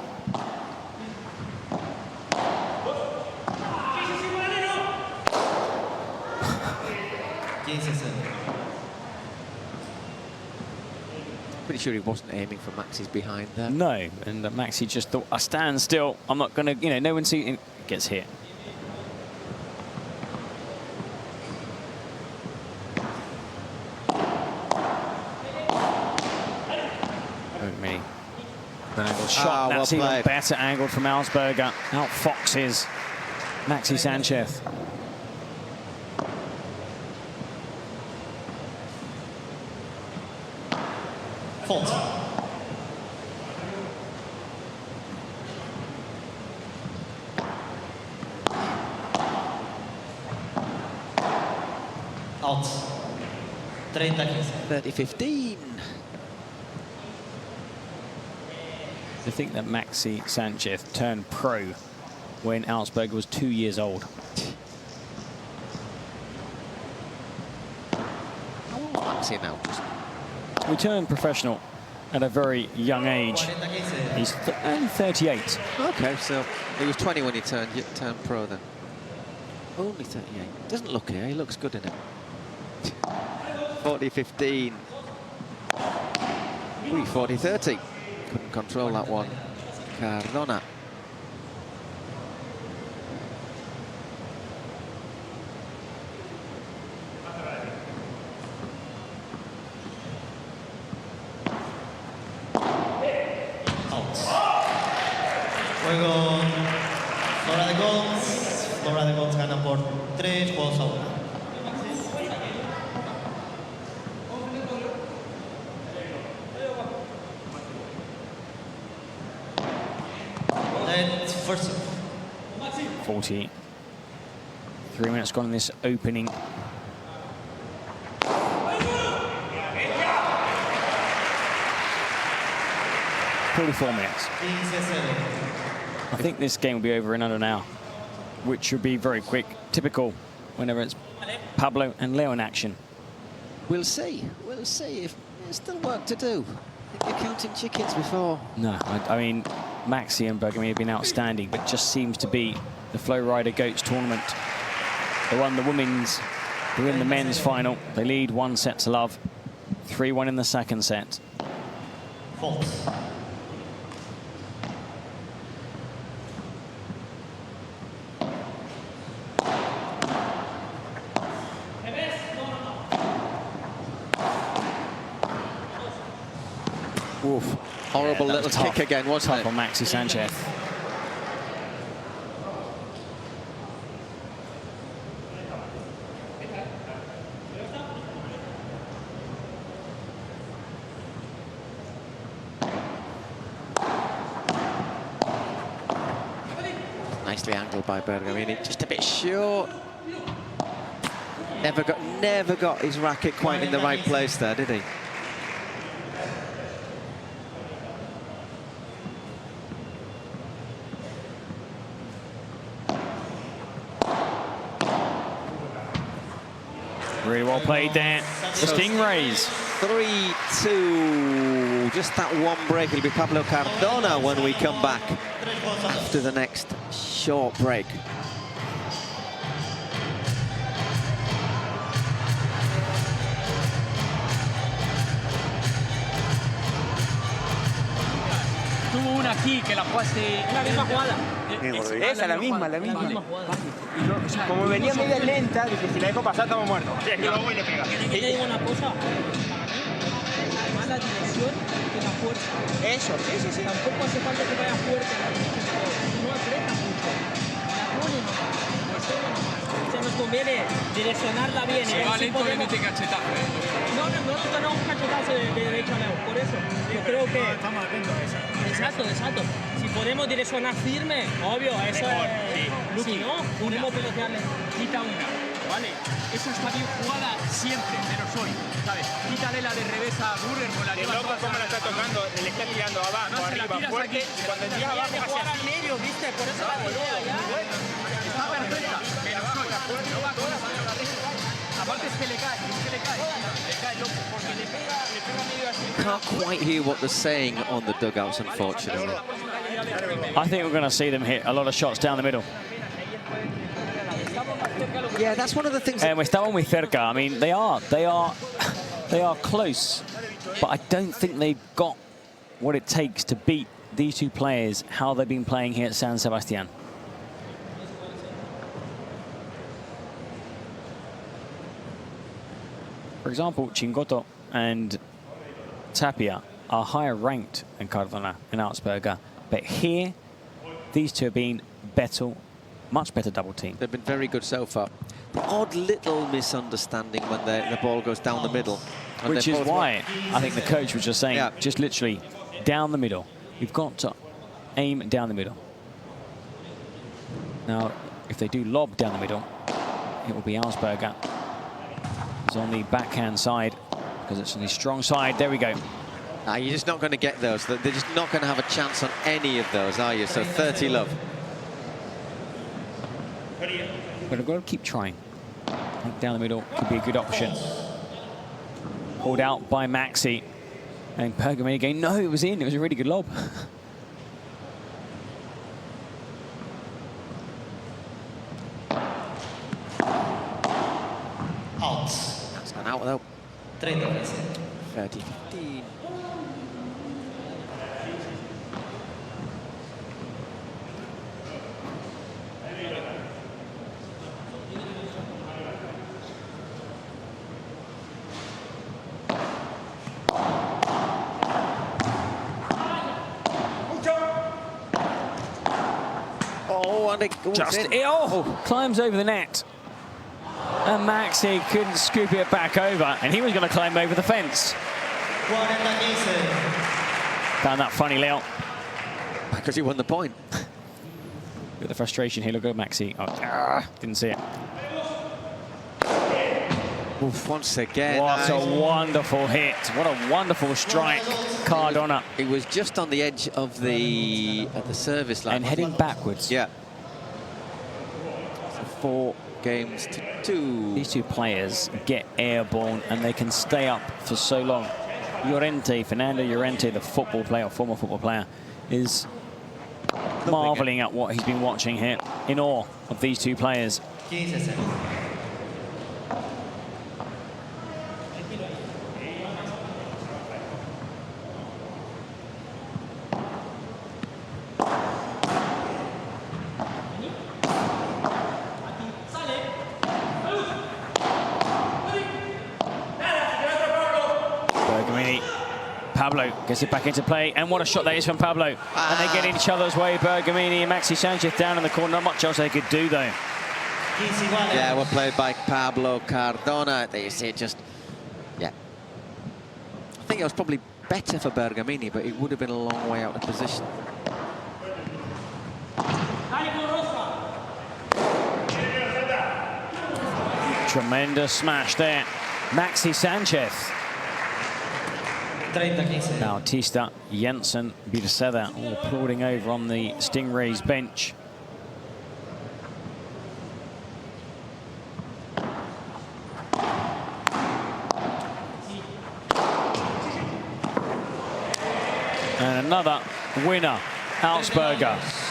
Pretty sure he wasn't aiming for Maxi's behind there. No, and Maxi just thought, I stand still. I'm not going to, you know, no one sees it. Gets hit. Bergamini. Angled shot. That's well even better angled from Augsburger. Outfoxes Maxi Sánchez. Fault. Out. 30-15. 30-15. to think that Maxi Sánchez turned pro when Augsburger was 2 years old. How old is Maxi now? He turned professional at a very young age. He's 38. Okay, so he was 20 when he turned pro then. Only 38. Doesn't look here. He looks good in it. 40-15. 40-30. Couldn't control that one. Cardona. Juego Flowrida de Goals. Flowrida de Goals gana por 3 juegos a 1. Let's first. 40. 3 minutes gone in this opening. "44 minutes. I think this game will be over in under an hour, which should be very quick. Typical whenever it's Pablo and Leo in action. We'll see. We'll see if there's still work to do. I think you're counting chickens before. No, I mean, Maxi and Bergamini have been outstanding, but just seems to be the Flowrida Goats tournament. They won the women's, they're in the men's final. They lead 1-0. 3-1 in the second set. False. Oof. Horrible little kick again, wasn't Tough it? on Maxi Sánchez. Nicely angled by Bergamini, just a bit short. Never got his racket quite in the right place there, did he? Really well played there. The Stingrays. 3-2. Just that one break. It'll be Pablo Cardona when we come back after the next short break. Tuvo una aquí que la jugaste. La misma jugada. Esa, la misma. Como venía media lenta, dije, si la dejo pasar, estamos muertos. Sí, es que lo voy y le pega. Que te digo una cosa. Más la dirección que la fuerza. Eso, sí. Tampoco hace falta que vaya fuerte la dirección. No aprieta mucho. La pone nomás. O sea, nos conviene direccionarla bien. Si va lento, le mete cachetazo, No, nosotros tenemos un cachetazo de derecha a lado. Por eso, yo creo que... Estamos atentos a eso. Exacto. Si podemos direccionar firme, obvio, eso Mejor, es... sí. Si no, podemos pelotearle. Quita una, ¿vale? Esa está bien jugada siempre, menos hoy, ¿sabes? Quítale la de revés a Burger con la El lleva loco toda como la está la- tocando, le está tirando abajo, No, se la arriba, tiras fuerte, aquí. y cuando tira abajo Hay que hacia jugar al medio, ¿viste? Por eso la idea ya. Está perfecta, menos hoy. No va con la recta. Aparte es que le cae, loco, porque le pega medio así. Can't quite hear what they're saying on the dugouts, unfortunately. I think we're going to see them hit a lot of shots down the middle. Yeah, that's one of the things. And estaban muy cerca. I mean, they are close, but I don't think they've got what it takes to beat these two players, how they've been playing here at San Sebastián. For example, Chingoto and Tapia are higher ranked than Cardona and Augsburger, but here, these two have been better, much better double team. They've been very good so far. The odd little misunderstanding when the ball goes down the middle. And Which they is both why I think the coach was just saying, Yeah. just literally down the middle. You've got to aim down the middle. Now, if they do lob down the middle, it will be Augsburger. It's on the backhand side, because it's on the strong side. There we go. You're just not going to get those. They're just not going to have a chance on any of those, are you? So 30 love. But I've got to keep trying. Down the middle could be a good option. Pulled out by Maxi. And Bergamini again. No, it was in. It was a really good lob. Out. That's gone out though. 30-15. Climbs over the net. And Maxi couldn't scoop it back over, and he was going to climb over the fence. Found that funny, Leo. Because he won the point. Look at the frustration here. Look at Maxi. Oh, didn't see it. Oof, once again. What a wonderful hit. What a wonderful strike, Cardona. It was just on the edge of the service line. And heading backwards. Yeah. So 4 games to 2. These two players get airborne and they can stay up for so long. Fernando Llorente, the football player, former football player, is marveling at what he's been watching here, in awe of these two players. Pablo gets it back into play, and what a shot that is from Pablo. And they get in each other's way, Bergamini and Maxi Sánchez down in the corner. Not much else they could do, though. Yeah, well played by Pablo Cardona. There you see it just, yeah. I think it was probably better for Bergamini, but it would have been a long way out of position. Tremendous smash there. Maxi Sánchez. Bautista, Jensen, Birceda all applauding over on the Stingrays bench. And another winner, Augsburger.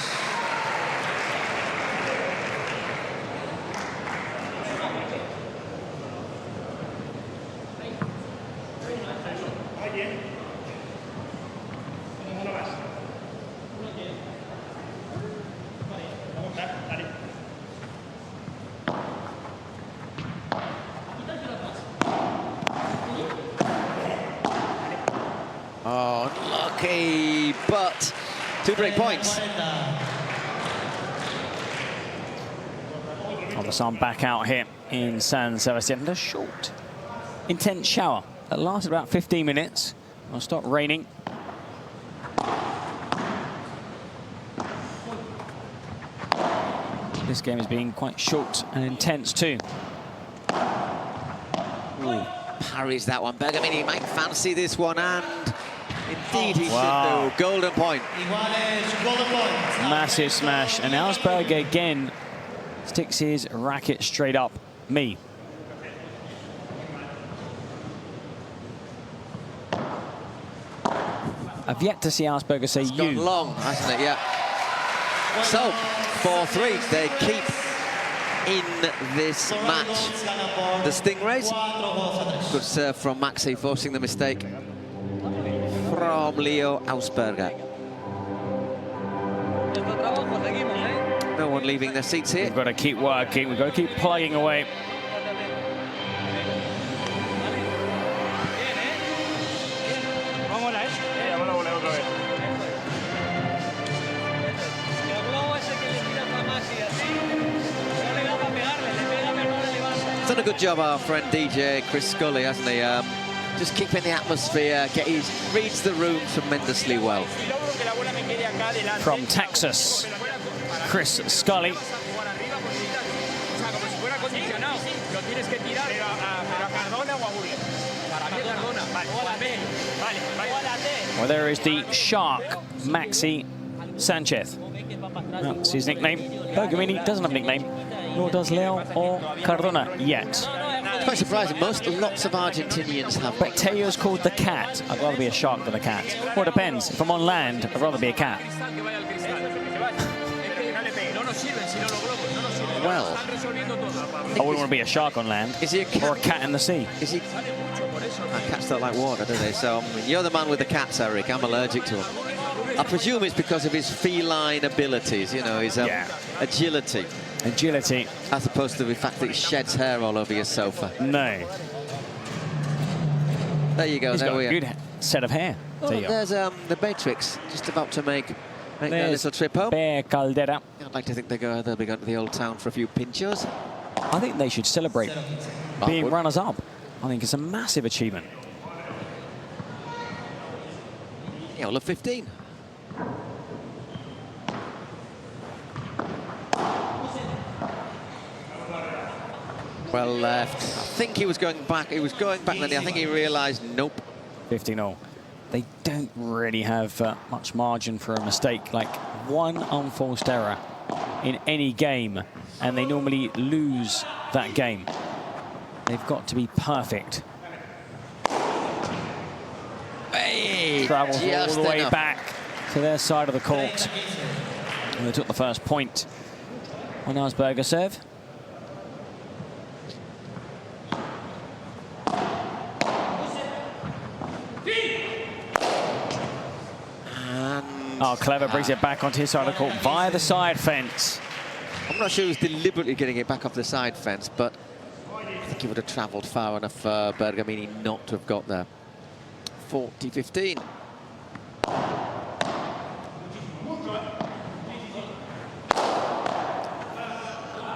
Oh, unlucky, but 2 break points. The sun back out here in San Sebastián. And a short, intense shower that lasted about 15 minutes. It'll stop raining. This game is being quite short and intense too. Ooh, parries that one. Bergamini might fancy this one, and indeed he should do. Golden point. Massive smash, and Augsburger again sticks his racket straight up. Me. I've yet to see Augsburger say It's you. gone long, hasn't it? Yeah. So 4-3, they keep in this match. The Stingrays. Good serve from Maxi, forcing the mistake from Leo Augsburger. No one leaving their seats here. We've got to keep working. We've got to keep plugging away. He's done a good job, our friend DJ Chris Scully, hasn't he? Just keeping the atmosphere, reads the room tremendously well. From Texas, Chris Scully. Well, there is the shark, Maxi Sánchez. That's his nickname. Bergamini doesn't have a nickname, nor does Leo or Cardona yet. It's quite surprising. Lots of Argentinians have. But Teo's called the cat. I'd rather be a shark than a cat. Well, it depends. If I'm on land, I'd rather be a cat. Well, I wouldn't want to be a shark on land. Is he a cat? Or a cat in the sea. Is he? Cats don't like water, do they? So you're the man with the cats, Eric. I'm allergic to them. I presume it's because of his feline abilities, you know, his agility. Agility. As opposed to the fact that he sheds hair all over your sofa. No. There you go. He's there got we a are. good set of hair. Oh, there's the Matrix just about to make their little trip home. Bear Caldera. I'd like to think they'll be going to the old town for a few pinchos. I think they should celebrate being runners-up. I think it's a massive achievement. Yeah, all of 15. Well left. I think he was going back. He was going back, then I think he realised, nope. 15-all. They don't really have much margin for a mistake. Like one unforced error in any game, and they normally lose that game. They've got to be perfect. Hey, Travels all the way enough. back to their side of the court. And they took the first point on Augsburger serve. Oh, clever, brings it back onto his side of the court via the side fence. I'm not sure he was deliberately getting it back off the side fence, but I think he would have travelled far enough for Bergamini not to have got there. 40-15.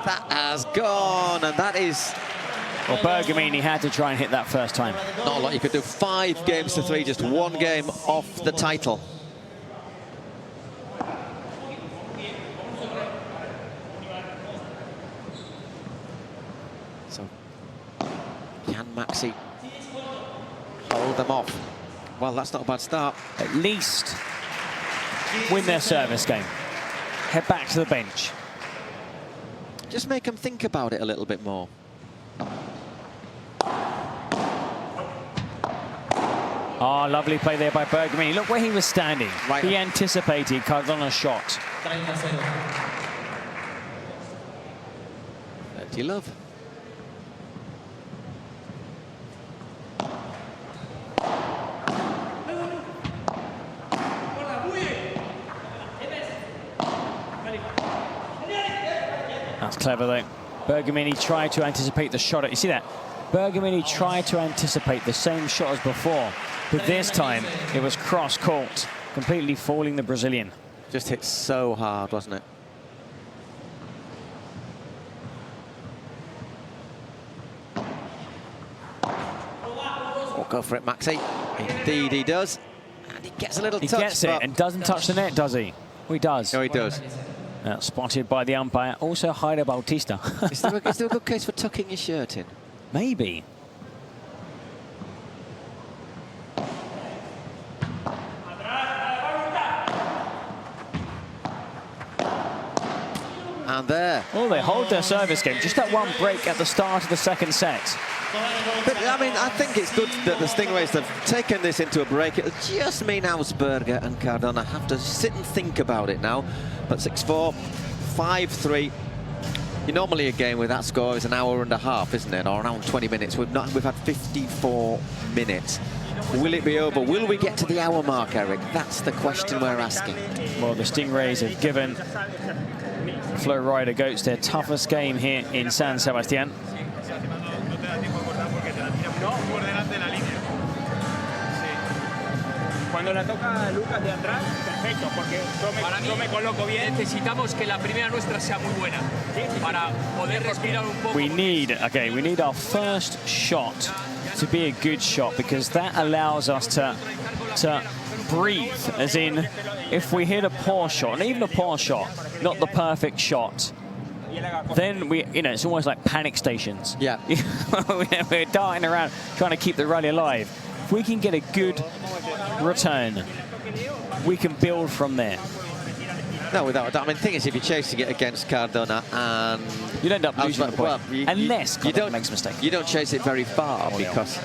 That has gone, and that is... Well, Bergamini had to try and hit that first time. Not a lot you could do. 5 games to 3, just 1 game off the title. So, can Maxi hold them off? Well, that's not a bad start. At least win their service game. Head back to the bench. Just make them think about it a little bit more. Oh, lovely play there by Bergamini. Look where he was standing. Right. He anticipated Cardona's shot. Do you love? That's clever, though. Bergamini tried to anticipate the shot. You see that? Bergamini tried to anticipate the same shot as before, but this time it was cross-court, completely fouling the Brazilian. Just hit so hard, wasn't it? Oh, go for it, Maxi. Indeed he does. And he gets a little touch. He gets it and doesn't touch the net, does he? Well, he does. No, he does. Spotted by the umpire. Also, Jairo Bautista. Is there a good case for tucking your shirt in? Maybe. And there. Oh, they hold their service game. Just that one break at the start of the second set. But, I mean, I think it's good that the Stingrays have taken this into a break. It'll just mean Augsburger and Cardona have to sit and think about it now. But 6-4, 5-3. Normally a game with that score is an hour and a half, isn't it? Or around 20 minutes. We've had 54 minutes. Will it be over? Will we get to the hour mark, Eric? That's the question we're asking. Well, the Stingrays have given Flowrida Goats their toughest game here in San Sebastián. Cuando la toca Lucas de atrás, perfecto, porque yo me coloco bien. Necesitamos que la primera nuestra sea muy buena para poder respirar un poco. We need our first shot to be a good shot, because that allows us to breathe, as in, if we hit a poor shot, and even a poor shot, not the perfect shot, then it's almost like panic stations. Yeah. We're darting around trying to keep the rally alive. If we can get a good return, we can build from there. No, without a doubt. I mean, the thing is, if you're chasing it against Cardona and you'd end up losing the point, unless Cardona makes a mistake. You don't chase it very far because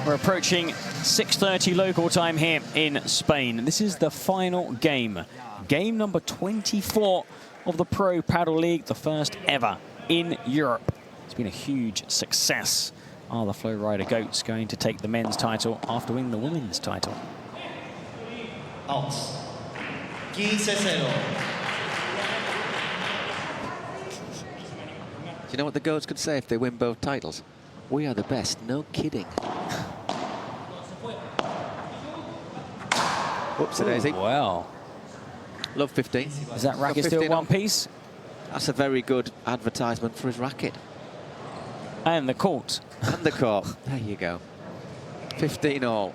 we're approaching 6:30 local time here in Spain. This is the final game. Game number 24 of the Pro Padel League, the first ever in Europe. It's been a huge success. Are the Flowrida Goats going to take the men's title after winning the women's title? Out. 15-0. Do you know what the Goats could say if they win both titles? We are the best, no kidding. Whoops, daisy. Wow. Love 15. Is that racket still one piece? That's a very good advertisement for his racket. And the court. And the court. There you go. 15 all.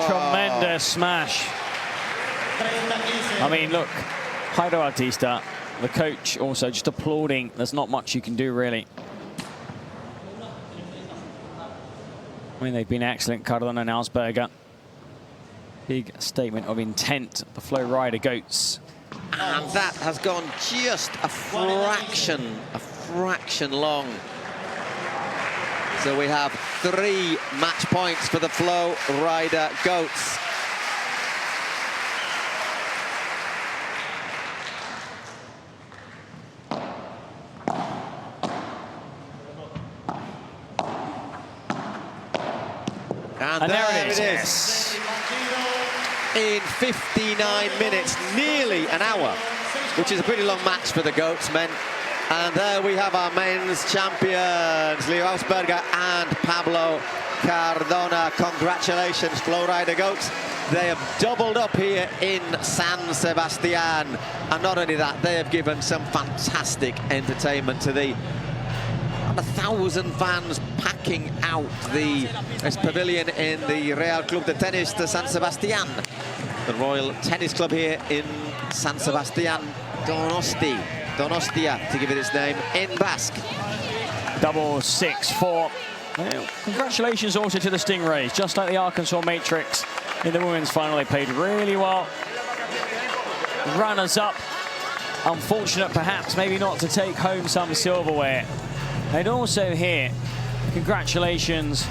Tremendous smash. I mean, look, Jairo Artista, the coach, also just applauding. There's not much you can do, really. I mean, they've been excellent, Cardona and Augsburger. Big statement of intent, the Flowrida Goats. And that has gone just a fraction long. So we have 3 match points for the Flowrida Goats. And there it is. In 59 minutes, nearly an hour, which is a pretty long match for the Goats men. And there we have our men's champions, Leo Augsburger and Pablo Cardona. Congratulations, Flowrida Goats. They have doubled up here in San Sebastián. And not only that, they have given some fantastic entertainment to the 1,000 fans packing out this pavilion in the Real Club de Tenis de San Sebastián, the Royal Tennis Club here in San Sebastián, Donostia, to give it its name, in Basque. Double 6-4. Well, congratulations also to the Stingrays, just like the Arkansas Matrix in the women's final. They played really well. Runners-up. Unfortunate, perhaps, maybe not to take home some silverware. And also here, congratulations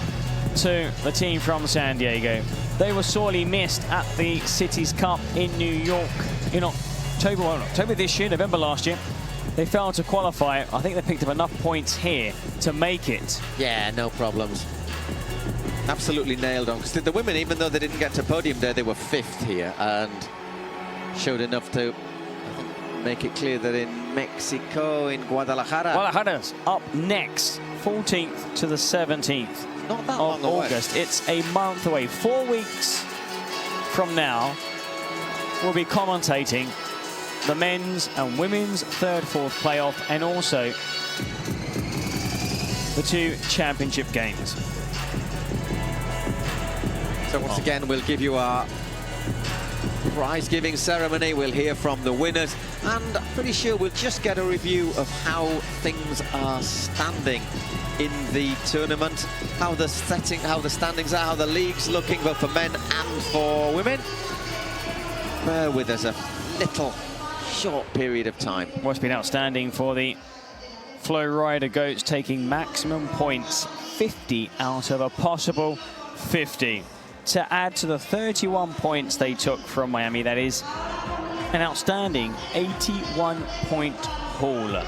to the team from San Diego. They were sorely missed at the Cities Cup in New York in October this year, November last year. They failed to qualify. I think they picked up enough points here to make it. Yeah, no problems. Absolutely nailed on. Because the women, even though they didn't get to podium day, they were 5th here and showed enough to make it clear that in Mexico, in Guadalajara's up next, 14th to the 17th Not that of long away. August. It's a month away. 4 weeks from now, we'll be commentating the men's and women's 3rd, 4th playoff, and also the 2 championship games. So once again, we'll give you our prize-giving ceremony. We'll hear from the winners, and I'm pretty sure we'll just get a review of how things are standing in the tournament, how the standings are, how the league's looking, both for men and for women. Bear with us a little short period of time. Well, it's been outstanding for the Flowrida Goats, taking maximum points, 50 out of a possible 50. To add to the 31 points they took from Miami, that is an outstanding 81-point haul.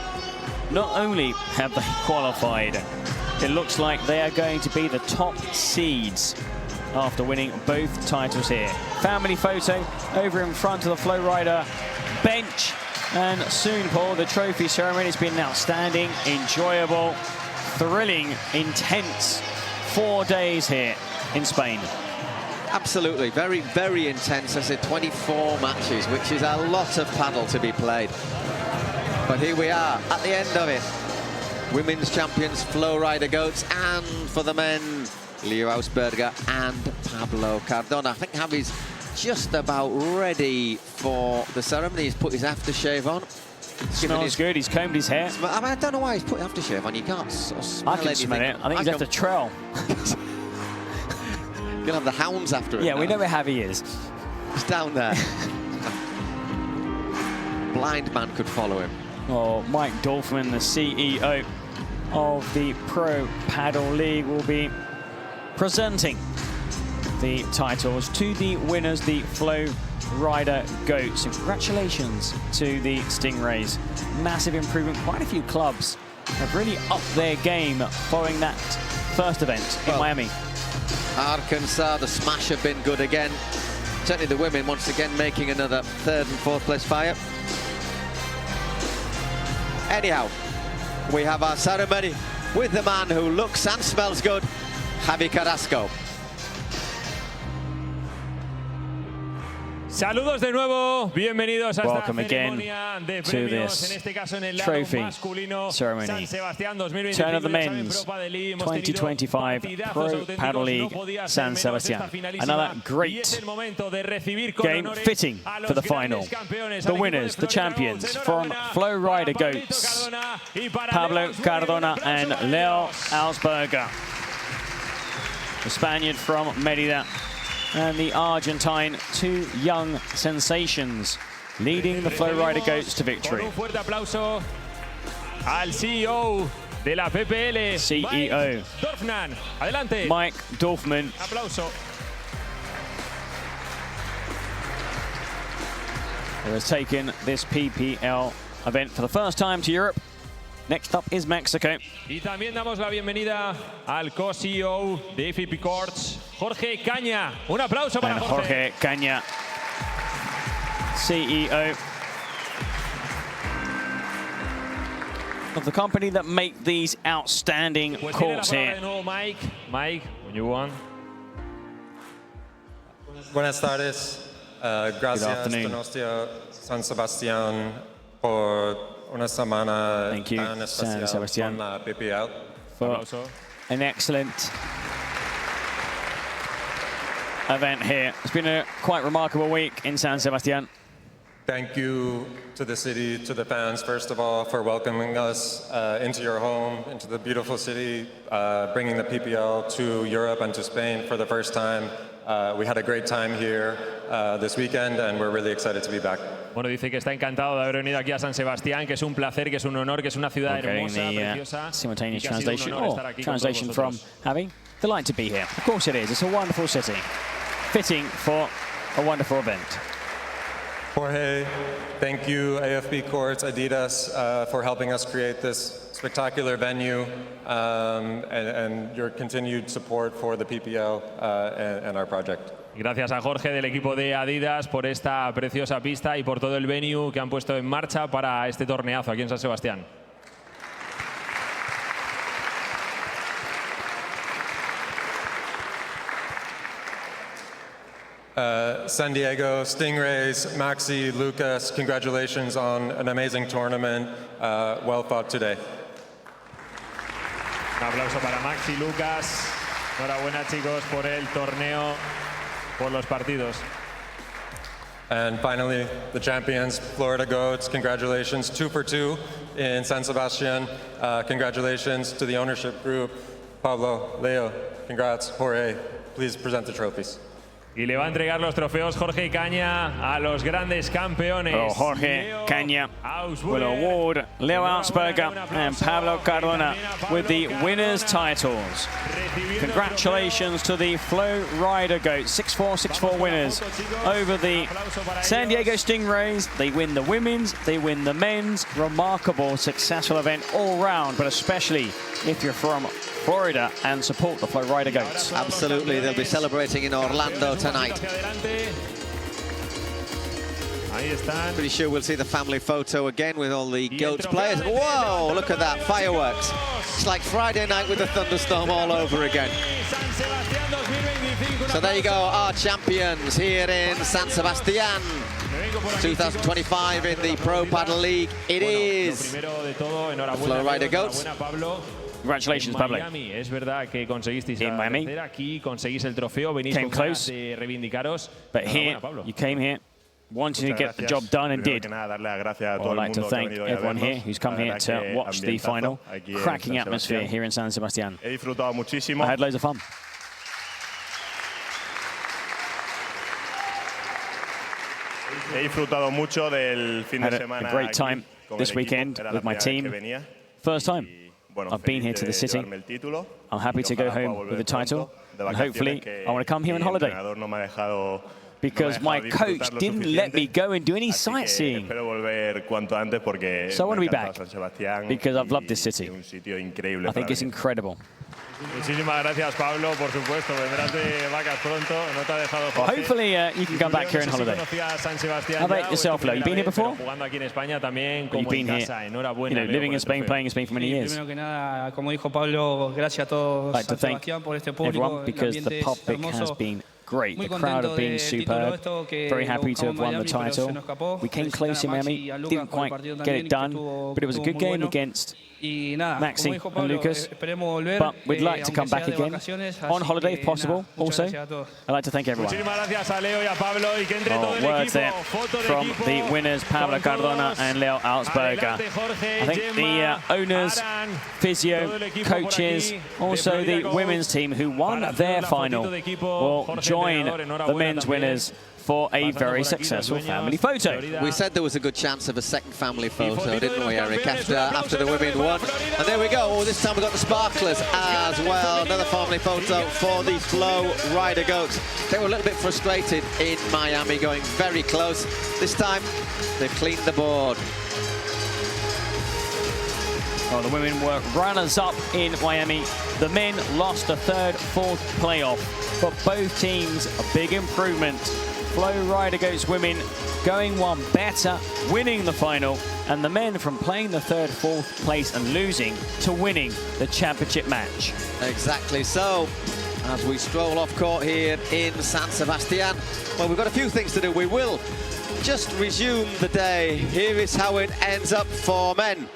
Not only have they qualified, it looks like they are going to be the top seeds after winning both titles here. Family photo over in front of the Flowrida bench. And soon, Paul, the trophy ceremony has been outstanding, enjoyable, thrilling, intense 4 days here in Spain. Absolutely, very, very intense. I said 24 matches, which is a lot of paddle to be played. But here we are at the end of it. Women's champions Flowrida Goats, and for the men, Leo Augsburger and Pablo Cardona. I think Javi's just about ready for the ceremony. He's put his aftershave on. Smells good. He's combed his hair. I mean, I don't know why he's put aftershave on. You can't smell I can anything. smell it. I think he's left a trail. You'll have the hounds after him. Yeah, now. we know where Javi is. He's down there. Blind man could follow him. Oh, Mike Dorfman, the CEO of the Pro Padel League, will be presenting the titles to the winners, the Flowrida Goats. So congratulations to the Stingrays. Massive improvement. Quite a few clubs have really upped their game following that first event in Miami. Arkansas, the smash have been good again. Certainly the women once again making another third and fourth place fire. Anyhow, we have our ceremony with the man who looks and smells good, Javi Carrasco. Saludos de nuevo, bienvenidos a Welcome esta again ceremonia de to premios, this en este caso en el lado trophy masculino, ceremony. San Sebastián 2025, Turn of the ya saben, men's Pro Padel League, hemos 2025 tenido Pro partidazos Padel auténticos, League no podía ser San menos Sebastián. esta finalísima, Another y es great el momento de recibir con game honores fitting a los for the final. grandes campeones, The al equipo winners, de the Flowrida champions Goats. from Enhorabuena Flowrida para Goats, Cardona y para Pablo Leo Cardona Augsburger. and Un aplauso para Leo ellos. Augsburger. The Spaniard from Mérida and the Argentine, two young sensations leading the Flowrida Goats to victory. Con un fuerte aplauso al CEO de la PPL, CEO. Mike Dorfman. Adelante. Mike Dorfman. Aplauso. Who has taken this PPL event for the first time to Europe. Next up is Mexico. Y también damos la bienvenida al co-CEO de FIP Courts, Jorge Caña. Un aplauso para And Jorge. Jorge Caña, CEO of the company that make these outstanding Pues tiene la courts palabra here. de nuevo Mike. Mike, when you want. Buenas tardes. Gracias, afternoon. Donostia San Sebastián, por una semana Thank you, tan San especial Sebastián. con la PPL. For Aplauso. an excellent event here. It's been a quite remarkable week in San Sebastián. Thank you to the city, to the fans, first of all, for welcoming us into your home, into the beautiful city, bringing the PPL to Europe and to Spain for the first time. We had a great time here this weekend, and we're really excited to be back. Bueno, dice que está encantado de haber venido aquí a San Sebastián, que es un placer, que es un honor, que es una ciudad Okay, hermosa, the preciosa. simultaneous y que ha sido un translation, honor or estar aquí con translation todos from vosotros. Javi. Delight to be here. Of course it is. It's a wonderful city. Fitting for a wonderful event. Jorge, thank you, AFB Courts, Adidas, for helping us create this spectacular venue, and your continued support for the PPL and our project. Gracias a Jorge del equipo de Adidas por esta preciosa pista y por todo el venue que han puesto en marcha para este torneazo aquí en San Sebastián. San Diego, Stingrays, Maxi, Lucas, congratulations on an amazing tournament. Well fought today. Un aplauso para Maxi y Lucas. Enhorabuena, chicos, por el torneo, por los partidos. And finally, the champions, Flowrida Goats, congratulations, 2 for 2 in San Sebastián. Congratulations to the ownership group, Pablo, Leo, congrats, Jorge. Please present the trophies. Y le va a entregar los trofeos Jorge Caña a los grandes campeones. Well, Jorge Leo Caña Augsburger. will award Leo Augsburger and Pablo Cardona with the winners' titles. Congratulations to the Flowrida Goats, 6-4, 6-4 winners over the San Diego Stingrays. They win the women's, they win the men's. Remarkable, successful event all round, but especially if you're from Florida and support the Flowrida Goats. Absolutely, they'll be celebrating in Orlando tonight. Ahí están. Pretty sure we'll see the family photo again with all the Goats players. Whoa, look at that, fireworks. It's like Friday night with a thunderstorm all over again. San Sebastián 2025 So there you go, our champions here in San Sebastián. 2025 in the Pro Padel League. It is Flowrida Goats. Congratulations, Pablo. Miami, es verdad que conseguisteis in Miami. Aquí conseguís el trofeo, venís came con ganas close, de reivindicaros. but here you came here wanting to get the job done and did. I'd like to thank everyone here who's come here to watch the final. Cracking atmosphere here in San Sebastián. I had loads of fun. He disfrutado mucho del fin de semana. Had a great time this weekend with my team. First time I've been here to the city. I'm happy to go home with the title, and hopefully I want to come here on holiday, because my coach didn't let me go and do any sightseeing. So I want to be back, because I've loved this city. I think it's incredible. Muchísimas gracias, Pablo, por supuesto. Vendrás de vacas pronto. No te ha dejado Jorge. Hopefully you can come back here on holiday. How about yourself, Flo? You've been here before? Jugando aquí en España también, como You've been en here, casa. Enhorabuena, living in Spain, playing in Spain for many years. Primero que nada, como dijo Pablo, gracias a todos I'd like to San thank Sebastián por este público. everyone, because the public has been great. The crowd have been superb. Very happy to have won the title. We came close in Miami, didn't quite get it done, but it was a good game against Maxi and Lucas. But we'd like to come back again on holiday if possible. Also, I'd like to thank everyone. Words there from the winners, Pablo Cardona and Leo Augsburger. I think the owners, physio, coaches, also the women's team who won their final will join the men's winners for a very successful family photo. We said there was a good chance of a second family photo, didn't we, Eric, after the women won? And there we go. Oh, this time we've got the sparklers as well. Another family photo for the Flowrida Goats. They were a little bit frustrated in Miami, going very close. This time, they've cleaned the board. Well, the women were runners-up in Miami. The men lost a third, fourth playoff. But both teams, a big improvement. Flowrida Goats women going one better, winning the final, and the men from playing the third, fourth place and losing to winning the championship match. Exactly so. As we stroll off court here in San Sebastián, well, we've got a few things to do. We will just resume the day. Here is how it ends up for men.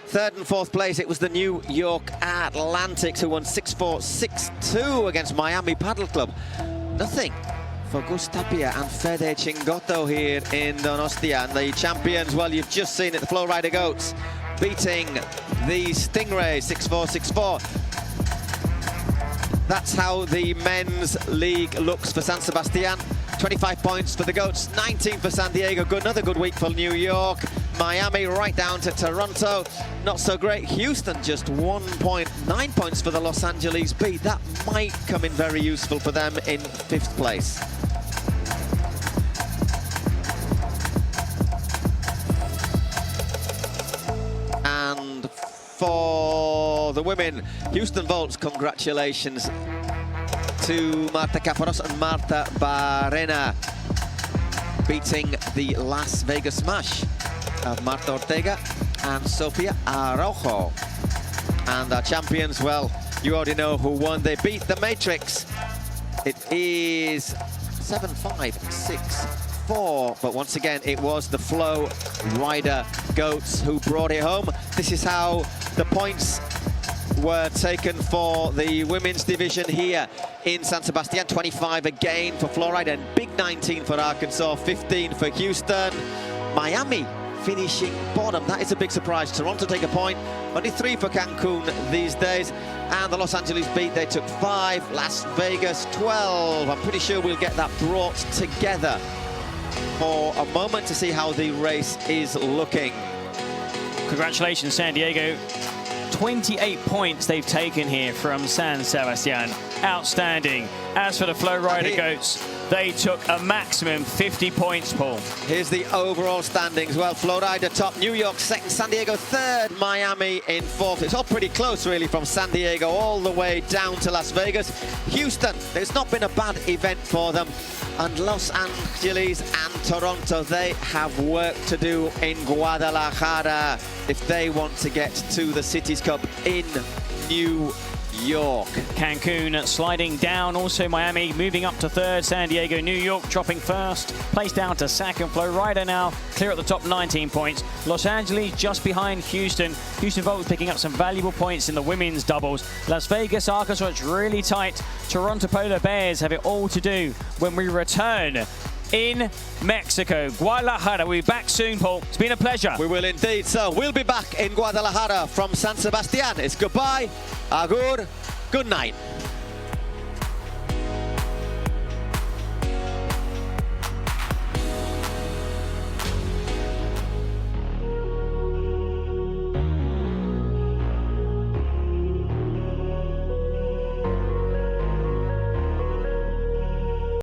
Third and fourth place, it was the New York Atlantics who won 6-4, 6-2 against Miami Padel Club. Nothing for Gus Tapia and Fede Chingotto here in Donostia. And the champions, well, you've just seen it, the Flowrida Goats beating the Stingrays 6-4, 6-4. That's how the men's league looks for San Sebastián. 25 points for the Goats, 19 for San Diego. Another good week for New York. Miami right down to Toronto. Not so great. Houston just 1.9 points for the Los Angeles Beat. That might come in very useful for them in fifth place. And for the women, Houston Volts, congratulations to Marta Caparros and Marta Barrena, beating the Las Vegas Smash of Marta Ortega and Sofia Araujo. And our champions, well, you already know who won. They beat the Matrix. It is 7-5, 6-4. But once again, it was the Flowrida Goats who brought it home. This is how the points were taken for the women's division here in San Sebastián. 25 again for Flowrida, and big 19 for Arkansas, 15 for Houston. Miami finishing bottom. That is a big surprise. Toronto take a point. Only 3 for Cancun these days. And the Los Angeles Beat, they took 5. Las Vegas, 12. I'm pretty sure we'll get that brought together for a moment to see how the race is looking. Congratulations, San Diego. 28 points they've taken here from San Sebastián. Outstanding. As for the Flowrida Goats, they took a maximum 50 points, Paul. Here's the overall standings. Well, Flowrida top, New York second, San Diego third, Miami in fourth. It's all pretty close, really, from San Diego all the way down to Las Vegas. Houston, there's not been a bad event for them. And Los Angeles and Toronto, they have work to do in Guadalajara if they want to get to the Cities Cup in New York. Cancun sliding down, also Miami moving up to third, San Diego, New York dropping first, placed down to second. Flowrida now clear at the top, 19 points. Los Angeles just behind Houston. Houston Volts picking up some valuable points in the women's doubles. Las Vegas, Arkansas, it's really tight. Toronto Polar Bears have it all to do when we return in Mexico. Guadalajara, we'll be back soon, Paul. It's been a pleasure. We will indeed. So we'll be back in Guadalajara from San Sebastián. It's goodbye, agur, good night.